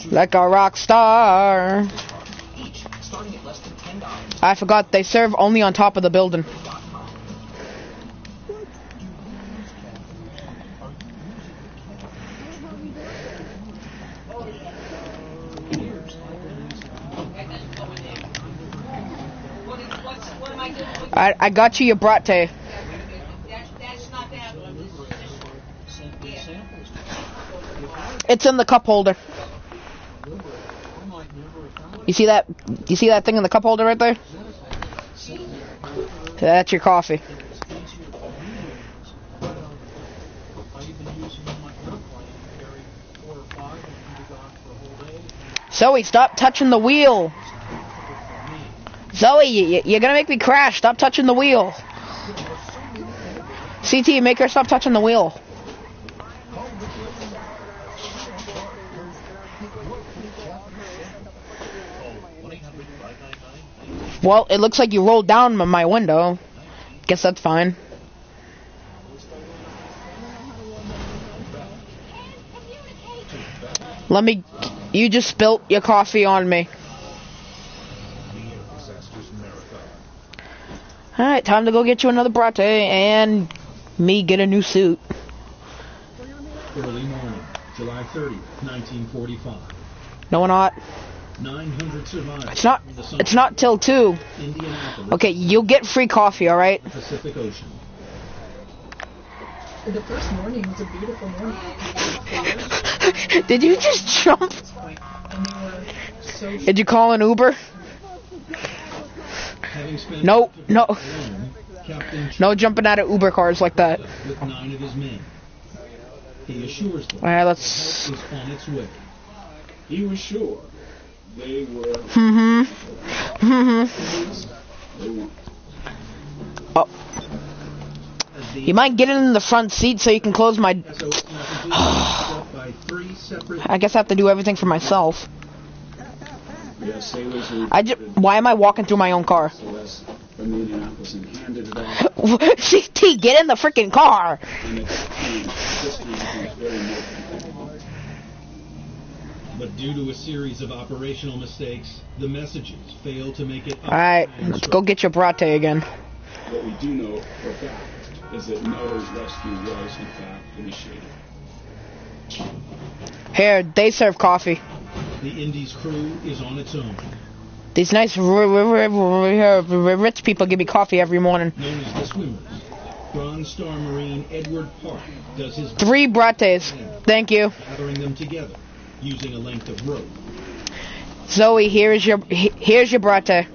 Like a rock star. I forgot they serve only on top of the building. I got you your bratte. It's in the cup holder. You see that? You see that thing in the cup holder right there? That's your coffee. Zoe, stop touching the wheel. Zoe, you're gonna make me crash. Stop touching the wheel. CT, make her stop touching the wheel. Well, it looks like you rolled down my window. Guess that's fine. You just spilt your coffee on me. Alright, time to go get you another bratte and me get a new suit. Early morning, July 30th, 1945. No, we're not. 900 survivors. It's not till 2. Okay, you'll get free coffee, alright? Pacific Ocean. The first morning was a beautiful morning. Did you just jump? Did you call an Uber? No. No jumping out of Uber cars like that. With 9 of his men. He assures them alright, let's... help is on its way. He was sure. They were. Oh. You mind getting in the front seat so you can close my... I guess I have to do everything for myself. Why am I walking through my own car? CT, get in the freaking car! But due to a series of operational mistakes, the messages failed to make it. Alright, let's go get your bratte again. What we do know for a fact is that no rescue was in fact initiated. Here, they serve coffee. The Indies crew is on its own. These nice rich people give me coffee every morning. Known as the Swimmers, Bronze Star Marine Edward Park does his 3 brattes. Thank you. Gathering them together using a length of rope. Zoe, here's your bratte.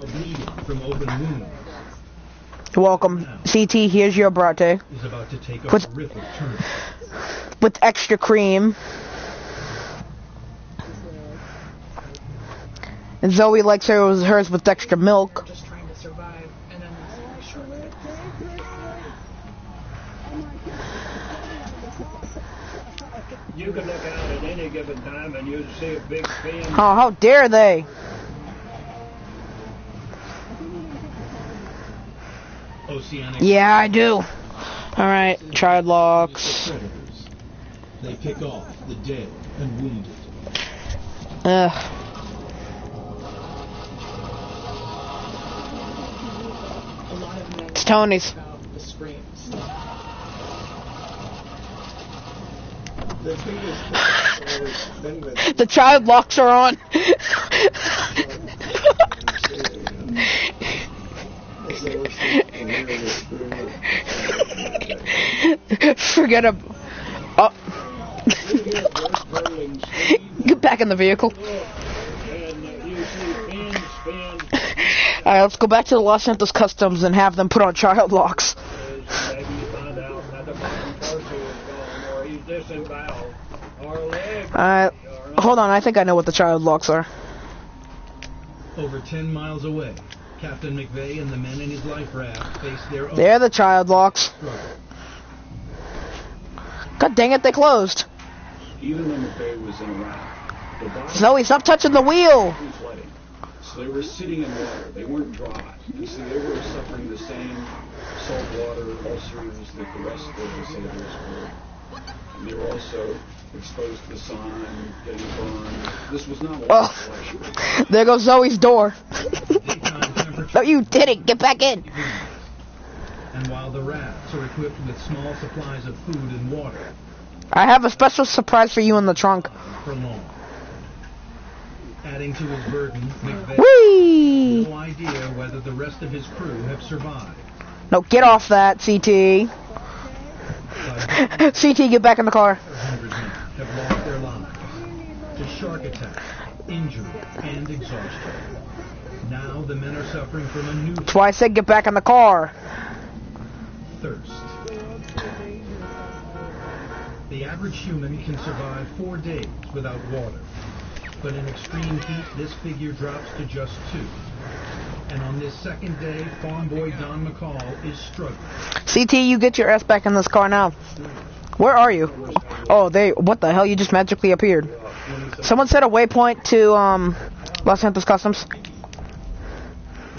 From open wound You're welcome. CT, here's your bratte. is about to take a With- horrific turn. With extra cream. And Zoe likes hers with extra milk. Just trying to survive, and then this short. You could look out at any given time and you'd see a big fin. Oh, how dare they? Oceanic Yeah, I do. Alright, child locks. predators. They pick off the dead and wounded. Ugh. A lot of men It's Tony's. about the screams. The thing is, then with The child locks are on. it's the worst thing to hear this screaming. Forget it. Oh. Get back in the vehicle. And you see fins spin. Alright, let's go back to the Los Santos Customs and have them put on child locks. Maybe you find out that the bottom torso is gone, or he's disemboweled, or a leg. Alright, hold on, I think I know what the child locks are. Over 10 miles away, Captain McVeigh and the men in his life raft face their own They're the child locks. struggle. God dang it, they closed. Even when McVeigh was in Iraq, the body Zoe, stop touching the wheel. was flooding. So they were sitting in water. They weren't dry. You see, they were suffering the same saltwater ulcers that the rest of the sailors were. And they were also exposed to the sun, getting burned. This was not a Oh, there goes Zoe's door. No, you didn't. Get back in. And while the rafts are equipped with small supplies of food and water I have a special surprise for you in the trunk. for long. Adding to his burden, McVeigh Whee! has no idea whether the rest of his crew have survived. No, get off that, CT. CT, get back in the car. 100 men have lost their lives to shark attack, injury, and exhaustion. Now the men are suffering from a new That's why I said get back in the car. thirst. The average human can survive 4 days without water, but in extreme heat this figure drops to just 2. And on this second day, farm boy Don McCall is struggling. CT, you get your ass back in this car now. Where are you? Oh, what the hell? You just magically appeared. Someone set a waypoint to, Los Santos Customs.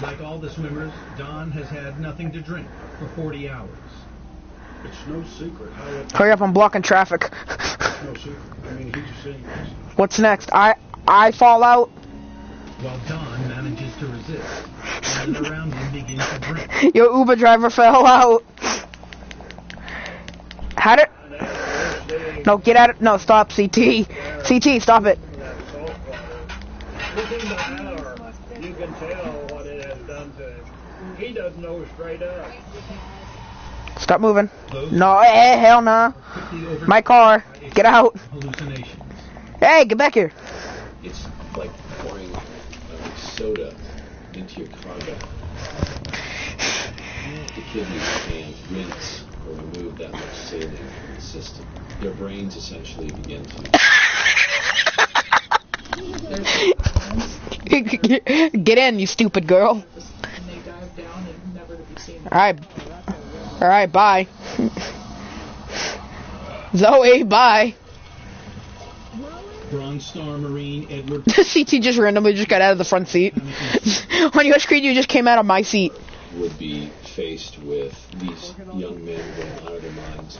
Like all the swimmers, Don has had nothing to drink for 40 hours. It's no secret how it... Hurry up, I'm blocking traffic. It's no secret. I mean, he's just saying this. What's next? I fall out. While Don manages to resist, and around him begins to drink. Your Uber driver fell out. How did... No, get out of... No, stop, CT. CT, stop it. Within the hour, you can tell what it has done to him. He doesn't know straight up. Stop moving. No, hell no. My car. Get out. Hallucinations. Hey, get back here. It's like pouring soda into your cargo. The kidneys can't rinse or remove that much saline from the system. Their brains essentially begin to... Get in, you stupid girl. And they dive down and never to be seen. Alright, bye. Zoe, bye. Bronze Star Marine Edward CT just randomly just got out of the front seat. On your screen, you just came out of my seat. would be faced with these young men going out of their minds.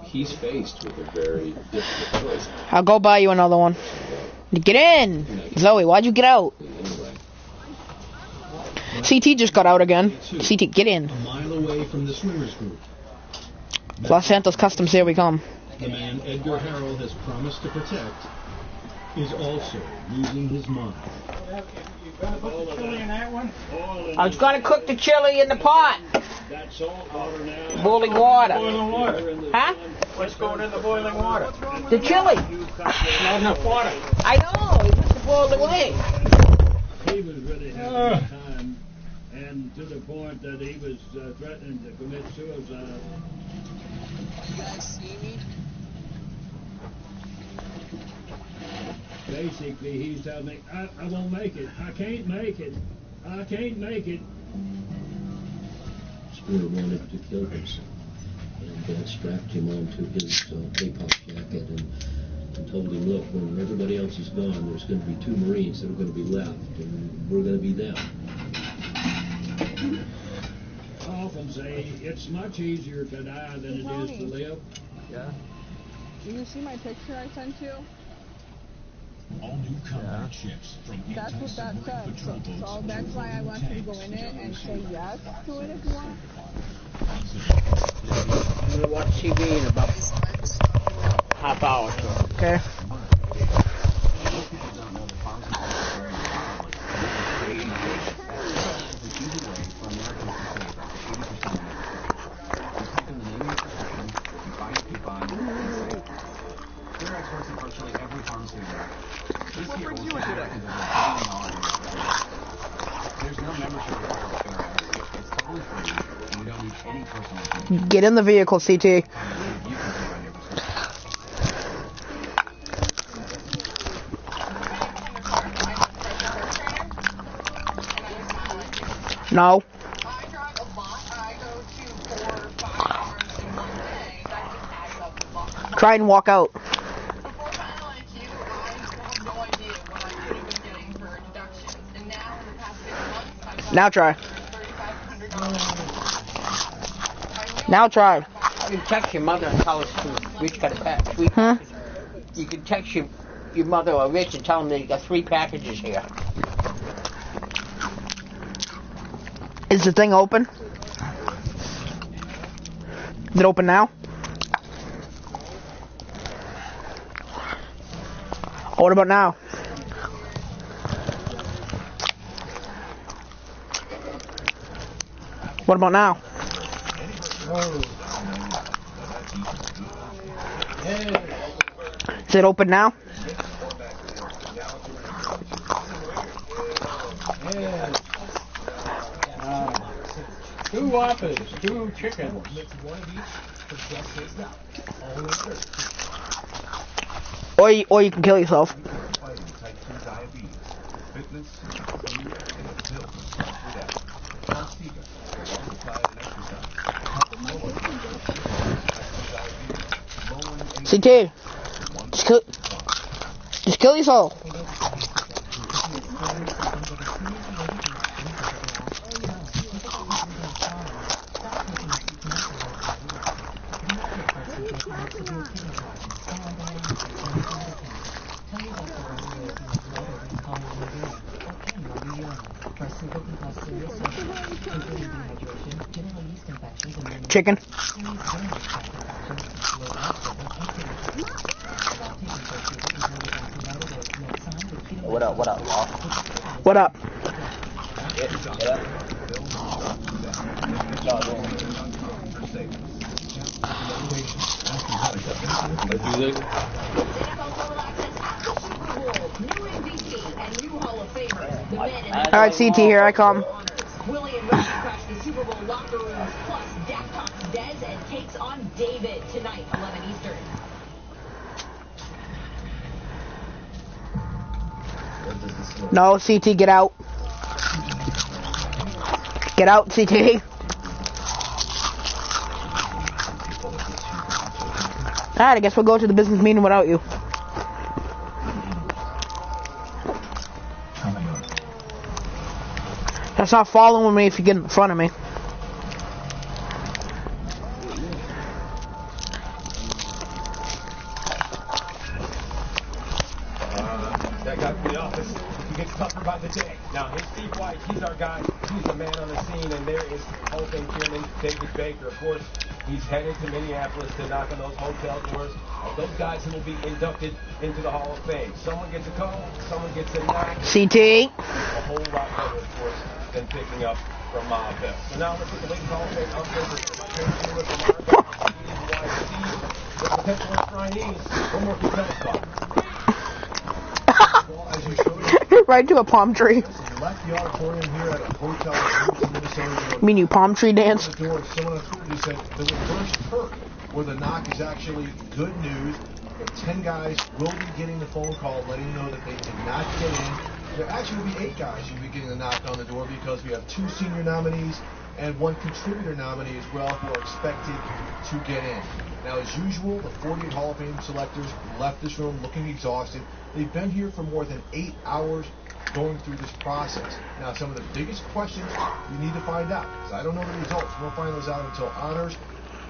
He's faced with a very difficult choice. I'll go buy you another one. Get in! Zoe, why'd you get out? CT just got out again. CT, get in. a mile away from the swimmers group. Los Santos Customs, here we come. The man Edgar Harrell has promised to protect is also losing his mind. I was going to cook the chili in the pot. Boiling water. Huh? What's going in the boiling water? The chili. Not enough water. I know. It must have all the way. He was really having a time, and to the point that he was threatening to commit suicide. You guys see me? Basically, he's telling me, I won't make it. I can't make it. I can't make it. Spooner wanted to kill himself, and strapped him onto his APOC jacket and told him, look, when everybody else is gone, there's going to be 2 Marines that are going to be left, and we're going to be them. I often say it's much easier to die than it is to live. Yeah. Did you see my picture I sent you? All new combat ships from That's what that said. So that's why I want you to go in it and say yes to it if you want. I'm gonna watch TV in about half hour. Okay. They're experts in virtually every pharmaceutical. What brings you into that? There's no membership required with Therax. It's totally free, and we don't need any personal information. Get in the vehicle, CT. You can run your business. No. Try and walk out. Now try. Now try. You can text your mother and tell us to Rich got a pack. You can text your mother or Rich and tell them that you got 3 packages here. Is the thing open? Is it open now? What about now? What about now? Is it open now? Two Whoppers, 2 chickens. Or you can kill yourself. CT, just kill yourself. Chicken. What up? What up? What up? Get up. Alright, CT, here I come. William Ready crashed the Super Bowl locker rooms, plus Dak talks Dez and takes on David tonight, 11 Eastern. No, CT, get out. Get out, CT. Alright, I guess we'll go to the business meeting without you. That's not following me if you get in front of me. That guy from the office, he gets tougher by the day. Now, here's Steve White. He's our guy. He's the man on the scene. And there is Hall of Fame chairman David Baker. Of course, he's headed to Minneapolis to knock on those hotel doors of those guys who will be inducted into the Hall of Fame. Someone gets a call, someone gets a knock. CT. A whole lot better, of course, than picking up from Ma Bell. So now let's get the ladies Hall of Fame upstairs with potential trainees. One more to tell us about. Well, as you showed Right to a palm tree. You left the auditorium here at a hotel in Minnesota. You mean you palm tree dance? The door, someone on Twitter said the reverse perk, where the knock is actually good news. The 10 guys will be getting the phone call letting you know that they did not get in. There actually will be 8 guys who will be getting the knock on the door because we have 2 senior nominees and 1 contributor nominee as well who are expected to get in. Now, as usual, the 48 Hall of Fame selectors left this room looking exhausted. They've been here for more than 8 hours going through this process. Now, some of the biggest questions we need to find out, because I don't know the results. We'll find those out until honors.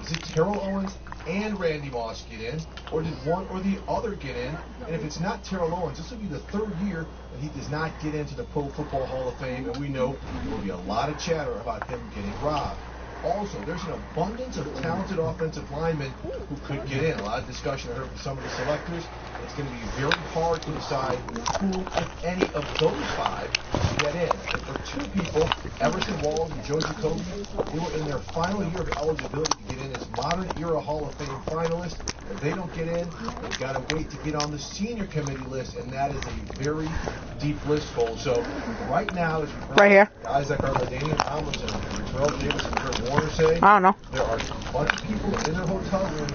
Is it Terrell Owens and Randy Moss get in, or did one or the other get in? And if it's not Terrell Owens, this will be the 3rd year that he does not get into the Pro Football Hall of Fame, and we know there will be a lot of chatter about him getting robbed. Also, there's an abundance of talented offensive linemen who could get in. A lot of discussion I heard from some of the selectors. It's going to be very hard to decide who, if any, of those 5 get in. And for 2 people, Everson Walls and Joe Jacoby, they were in their final year of eligibility to get in as modern era Hall of Fame finalists. If they don't get in, they've got to wait to get on the senior committee list, and that is a very deep list, Cole. So right now, as right here, guys like our LaDainian Tomlinson, Terrell Davis, and Kurt Warner say, I don't know. There are a bunch of people in their hotel rooms,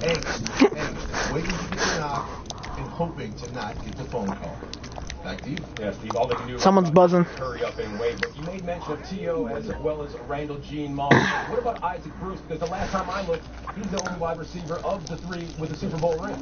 angst, waiting to get the knock and hoping to not get the phone call. Back to you. Yeah, Steve, all they can do Someone's buzzing. Hurry up and wait. But you made mention of T.O. as well as Randall Gene Moss. What about Isaac Bruce? Because the last time I looked, he's the only wide receiver of the 3 with the Super Bowl ring.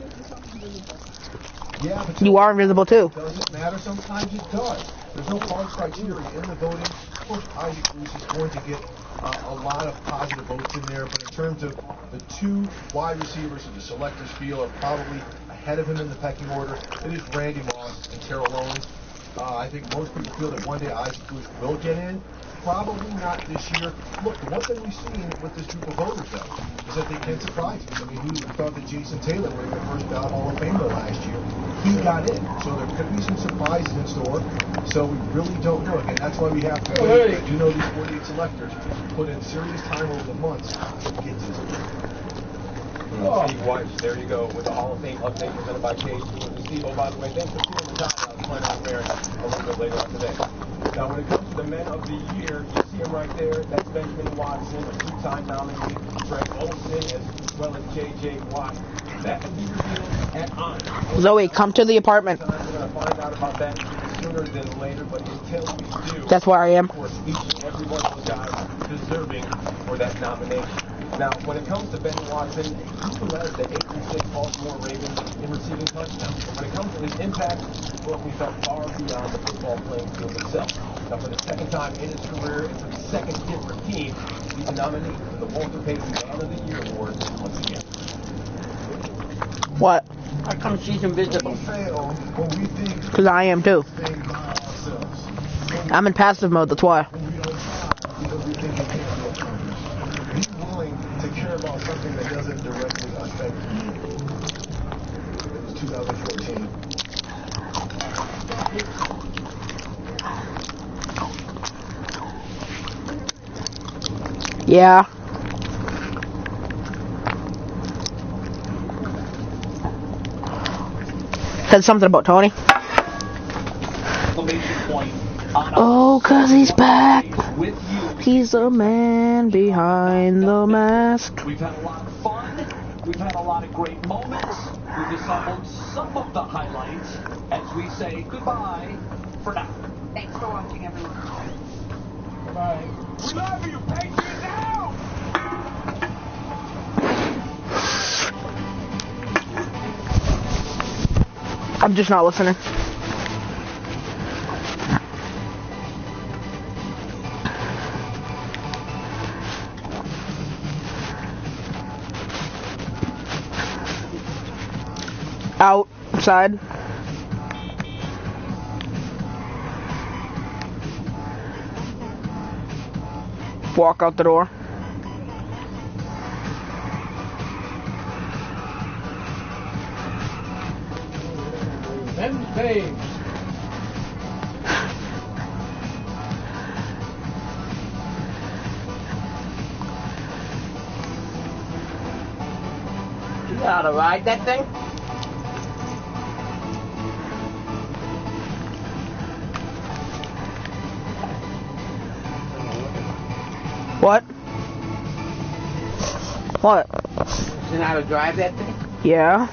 Yeah, but you are invisible too. Does it matter? Sometimes it does. There's no hard criteria in the voting. Of course, Isaac Bruce is going to get a lot of positive votes in there, but in terms of the 2 wide receivers who the selectors feel are probably ahead of him in the pecking order, it is Randy Moss and Terrell Owens. I think most people feel that one day Isaac Bruce will get in. Probably not this year. Look, the one thing we've seen with this group of voters, though, is that they can surprise us. I mean, who thought that Jason Taylor would have been first ballot Hall of Famer last year? He got in. So there could be some surprises in store. So we really don't know. Again, that's why we have to wait. I do know these 48 selectors put in serious time over the months to get to this point. Steve Weiss, there you go, with the Hall of Fame update presented by Cage. Steve, oh, by the way, thanks for seeing the top. I was planning on wearing a little bit later on today. Now, when it comes to the men of the year, you see him right there. That's Benjamin Watson, a 2-time nominee. Greg Olsen, as well as J.J. Watt. That will be revealed at honor. Zoe, come to the apartment. We're going to find out about that sooner than later, but until we do, that's where I am. Of course, each and every one of those guys deserving for that nomination. Now, when it comes to Ben Watson, he led the 8-6 Baltimore Ravens in receiving touchdowns. But when it comes to his impact, well, we felt far beyond the football playing field itself. Now, for the 2nd time in his career and for the 2nd different team, he's a nominee for the Walter Payton Man of the Year Award once again. What? How come she's invisible? Because I am too. I'm in passive mode, that's why. About something that doesn't directly affect you. It was 2014. Yeah. Said something about Tony. Oh, 'cause he's back. He's the man behind the mask. We've had a lot of fun. We've had a lot of great moments. We've assembled some of the highlights as we say goodbye for now. Thanks for watching, everyone. Bye-bye. We love you, Patriots out! I'm just not listening. Outside. Walk out the door. Then Dave. You know how to ride that thing? What? What? You know how to drive that thing? Yeah.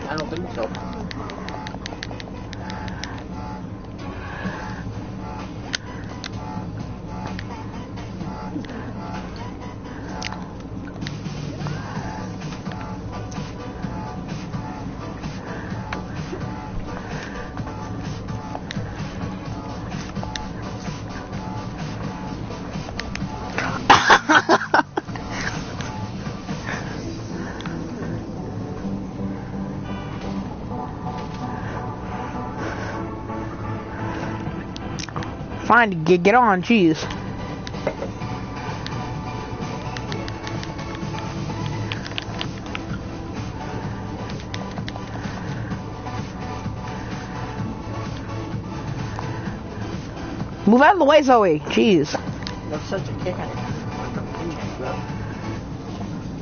I don't think so. Fine, get on, jeez. Move out of the way, Zoe. Jeez. That's such a kick on it.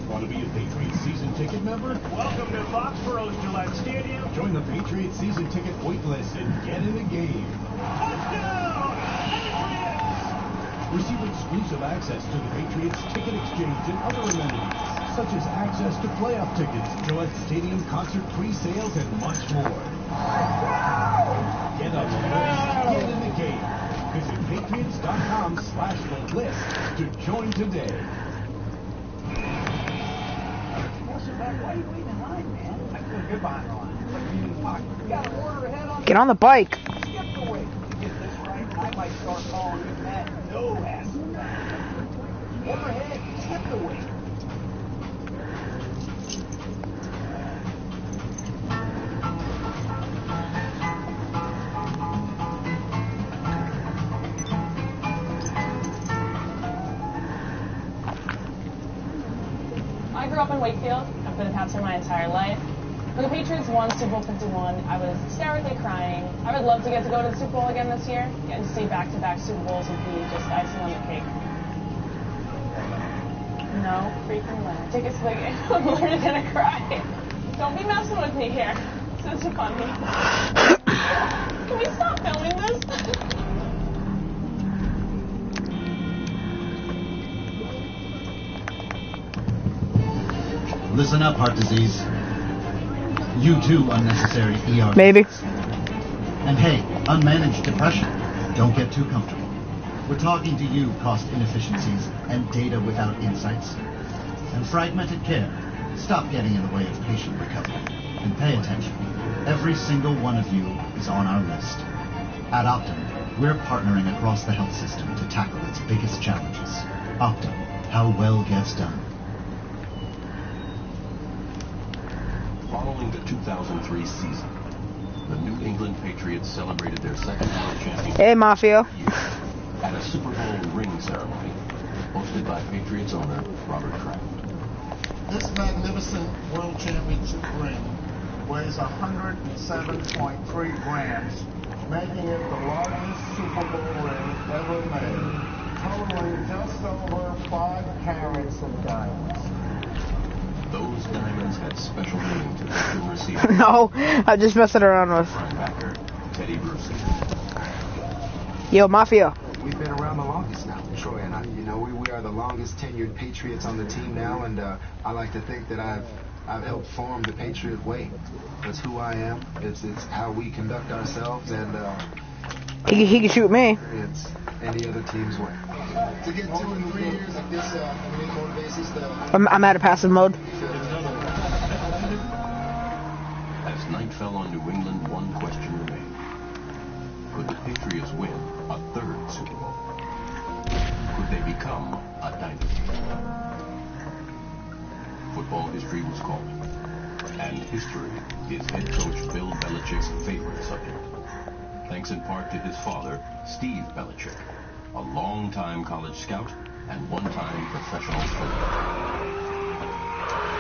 Want to be a Patriots season ticket member? Welcome to Foxborough's Gillette Stadium. Join the Patriots season ticket waitlist and get in the game. Receive exclusive access to the Patriots ticket exchange and other amenities, such as access to playoff tickets, Gillette Stadium concert pre-sales, and much more. Get on the list, get in the game. Visit patriots.com/the-list to join today. Get on the bike. I might start calling you that no ass. Overhead, skip the weight. I grew up in Wakefield. I've been a Patser my entire life. When the Patriots won Super Bowl 51, I was hysterically crying. I would love to get to go to the Super Bowl again this year. Getting to see back-to-back Super Bowls would be just icing on the cake. No, freaking way. Take a swig. I'm literally gonna cry. Don't be messing with me here. This is funny. Can we stop filming this? Listen up, heart disease. You too, unnecessary ER. Maybe. And hey, unmanaged depression. Don't get too comfortable. We're talking to you, cost inefficiencies and data without insights. And fragmented care. Stop getting in the way of patient recovery. And pay attention. Every single one of you is on our list. At Optum, we're partnering across the health system to tackle its biggest challenges. Optum, how well gets done. Following the 2003 season, the New England Patriots celebrated their second world championship Hey, Mafia. at a Super Bowl ring ceremony hosted by Patriots owner Robert Kraft. This magnificent World Championship ring weighs 107.3 grams, making it the largest Super Bowl ring ever made, totaling just over 5 carats of diamonds. Those diamonds had special meaning to the receiver. No, I'm just messing around with. Linebacker Teddy Bruce. Yo, Mafia. We've been around the longest now, Troy and I. You know, we are the longest tenured Patriots on the team now, and I like to think that I've helped form the Patriot way. That's who I am. It's how we conduct ourselves, and He can shoot me. it's any other team's way. To get 2 and 3 years like this on an in-mode basis, I'm out of passive mode. As night fell on New England, one question remained. Could the Patriots win a third Super Bowl? Could they become a dynasty? Football history was calling. And history is head coach Bill Belichick's favorite subject. Thanks in part to his father, Steve Belichick, a long-time college scout and one-time professional football.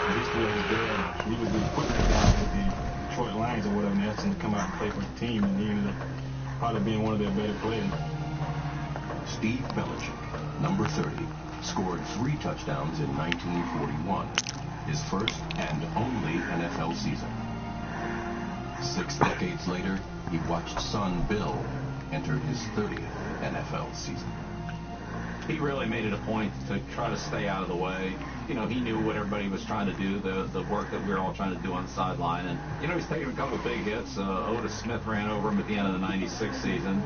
Basically, I was there, he was the equipment guy with the Detroit Lions or whatever, and they asked him to come out and play for the team, and he ended up probably being one of their better players. Steve Belichick, number 30, scored 3 touchdowns in 1941, his first and only NFL season. 6 decades later, he watched son Bill enter his 30th NFL season. He really made it a point to try to stay out of the way. You know, he knew what everybody was trying to do, the work that we were all trying to do on the sideline. And, you know, he's taken a couple of big hits. Otis Smith ran over him at the end of the 96 season.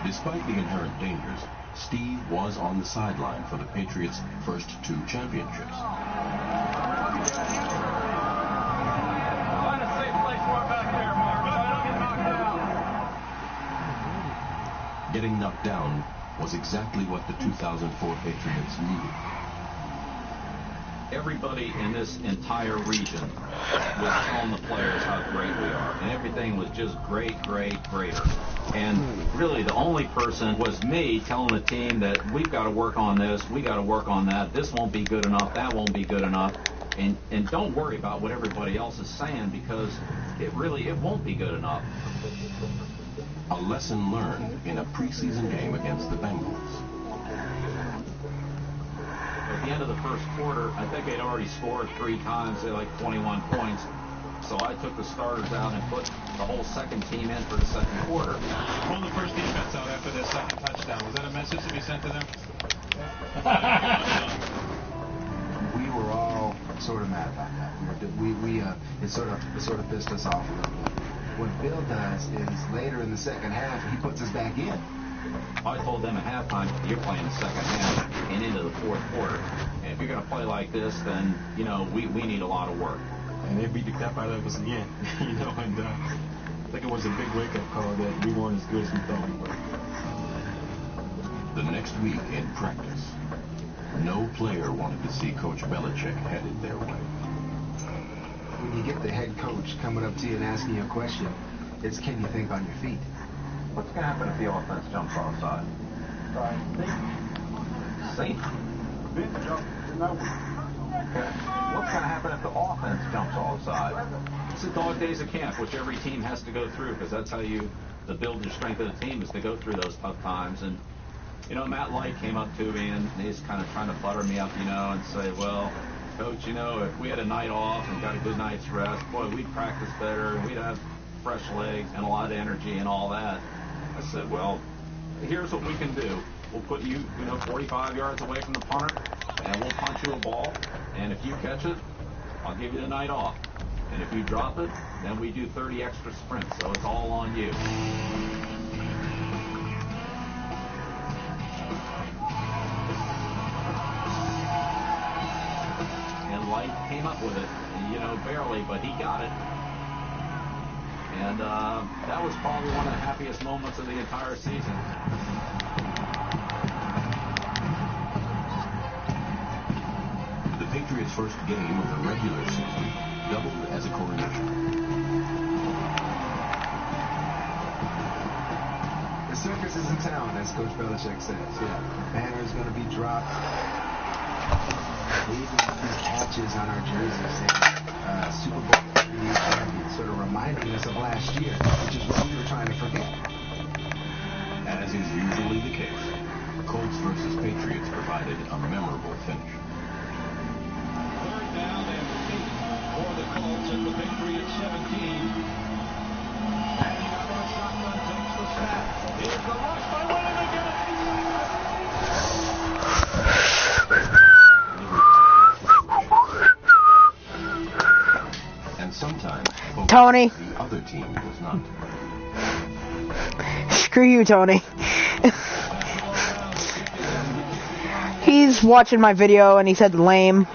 Despite the inherent dangers, Steve was on the sideline for the Patriots' first 2 championships. Find a safe place for back there, Mark, so I don't get knocked down. Getting knocked down was exactly what the 2004 Patriots needed. Everybody in this entire region was telling the players how great we are, and everything was just great, greater. And really the only person was me telling the team that we've got to work on this, we got to work on that, this won't be good enough, that won't be good enough, and don't worry about what everybody else is saying, because it won't be good enough. A lesson learned in a preseason game against the Bengals. At the end of the first quarter, I think they'd already scored 3 times, they had like 21 points. So I took the starters out and put the whole second team in for the second quarter. Pull the first defense out after their second touchdown. Was that a message to be sent to them? We were all sort of mad about that. It sort of pissed us off a little bit. What Bill does is later in the second half, he puts us back in. I told them at halftime, you're playing the second half and into the fourth quarter. And if you're going to play like this, then, you know, we need a lot of work. And they beat the crap out of us again, you know, and I think it was a big wake-up call that we weren't as good as we thought we were. The next week in practice, no player wanted to see Coach Belichick headed their way. When you get the head coach coming up to you and asking you a question, it's can you think on your feet? What's going to happen if the offense jumps offside? Safety. What's going to happen if the offense jumps offside? It's the dog days of camp, which every team has to go through, because that's how you build your strength of the team, is to go through those tough times. And, you know, Matt Light came up to me, and he's kind of trying to butter me up, you know, and say, well, Coach, you know, if we had a night off and got a good night's rest, boy, we'd practice better, and we'd have fresh legs and a lot of energy and all that. I said, well, here's what we can do. We'll put you, 45 yards away from the punter, and we'll punch you a ball, and if you catch it, I'll give you the night off. And if you drop it, then we do 30 extra sprints, so it's all on you. And Light came up with it, barely, but he got it. And that was probably one of the happiest moments of the entire season. The Patriots' first game of the regular season doubled as a coronation. The circus is in town, as Coach Belichick says. Yeah, the banner's going to be dropped. We even have these patches on our jerseys saying Super Bowl champion, sort of reminding us of last year, which is what we were trying to forget. As is usually the case, Colts versus Patriots provided a memorable finish. Third down and 8 for the Colts at the Patriots 17. Hanging out on a shotgun, takes the snap. Here's the rush by William again. And sometimes Tony. The other team was not. Screw you, Tony. He's watching my video and he said lame.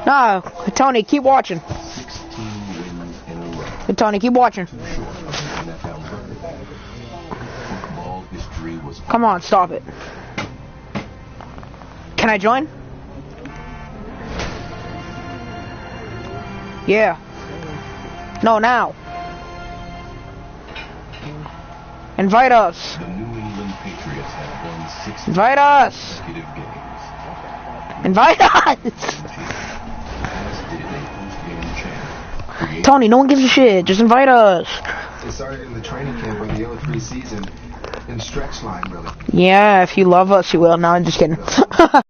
No, Tony, keep watching. 16 wins in a row. Tony, keep watching. Football history was. Come on, stop it. Can I join? Yeah. No, now. Invite us. The New England Patriots have won 6 Invite us. consecutive games. Invite us. As did a post-game chant. Tony, no one gives a shit. Just invite us. It started in the training camp or the early preseason in stretch line, really. Yeah, if you love us, you will. No, I'm just kidding.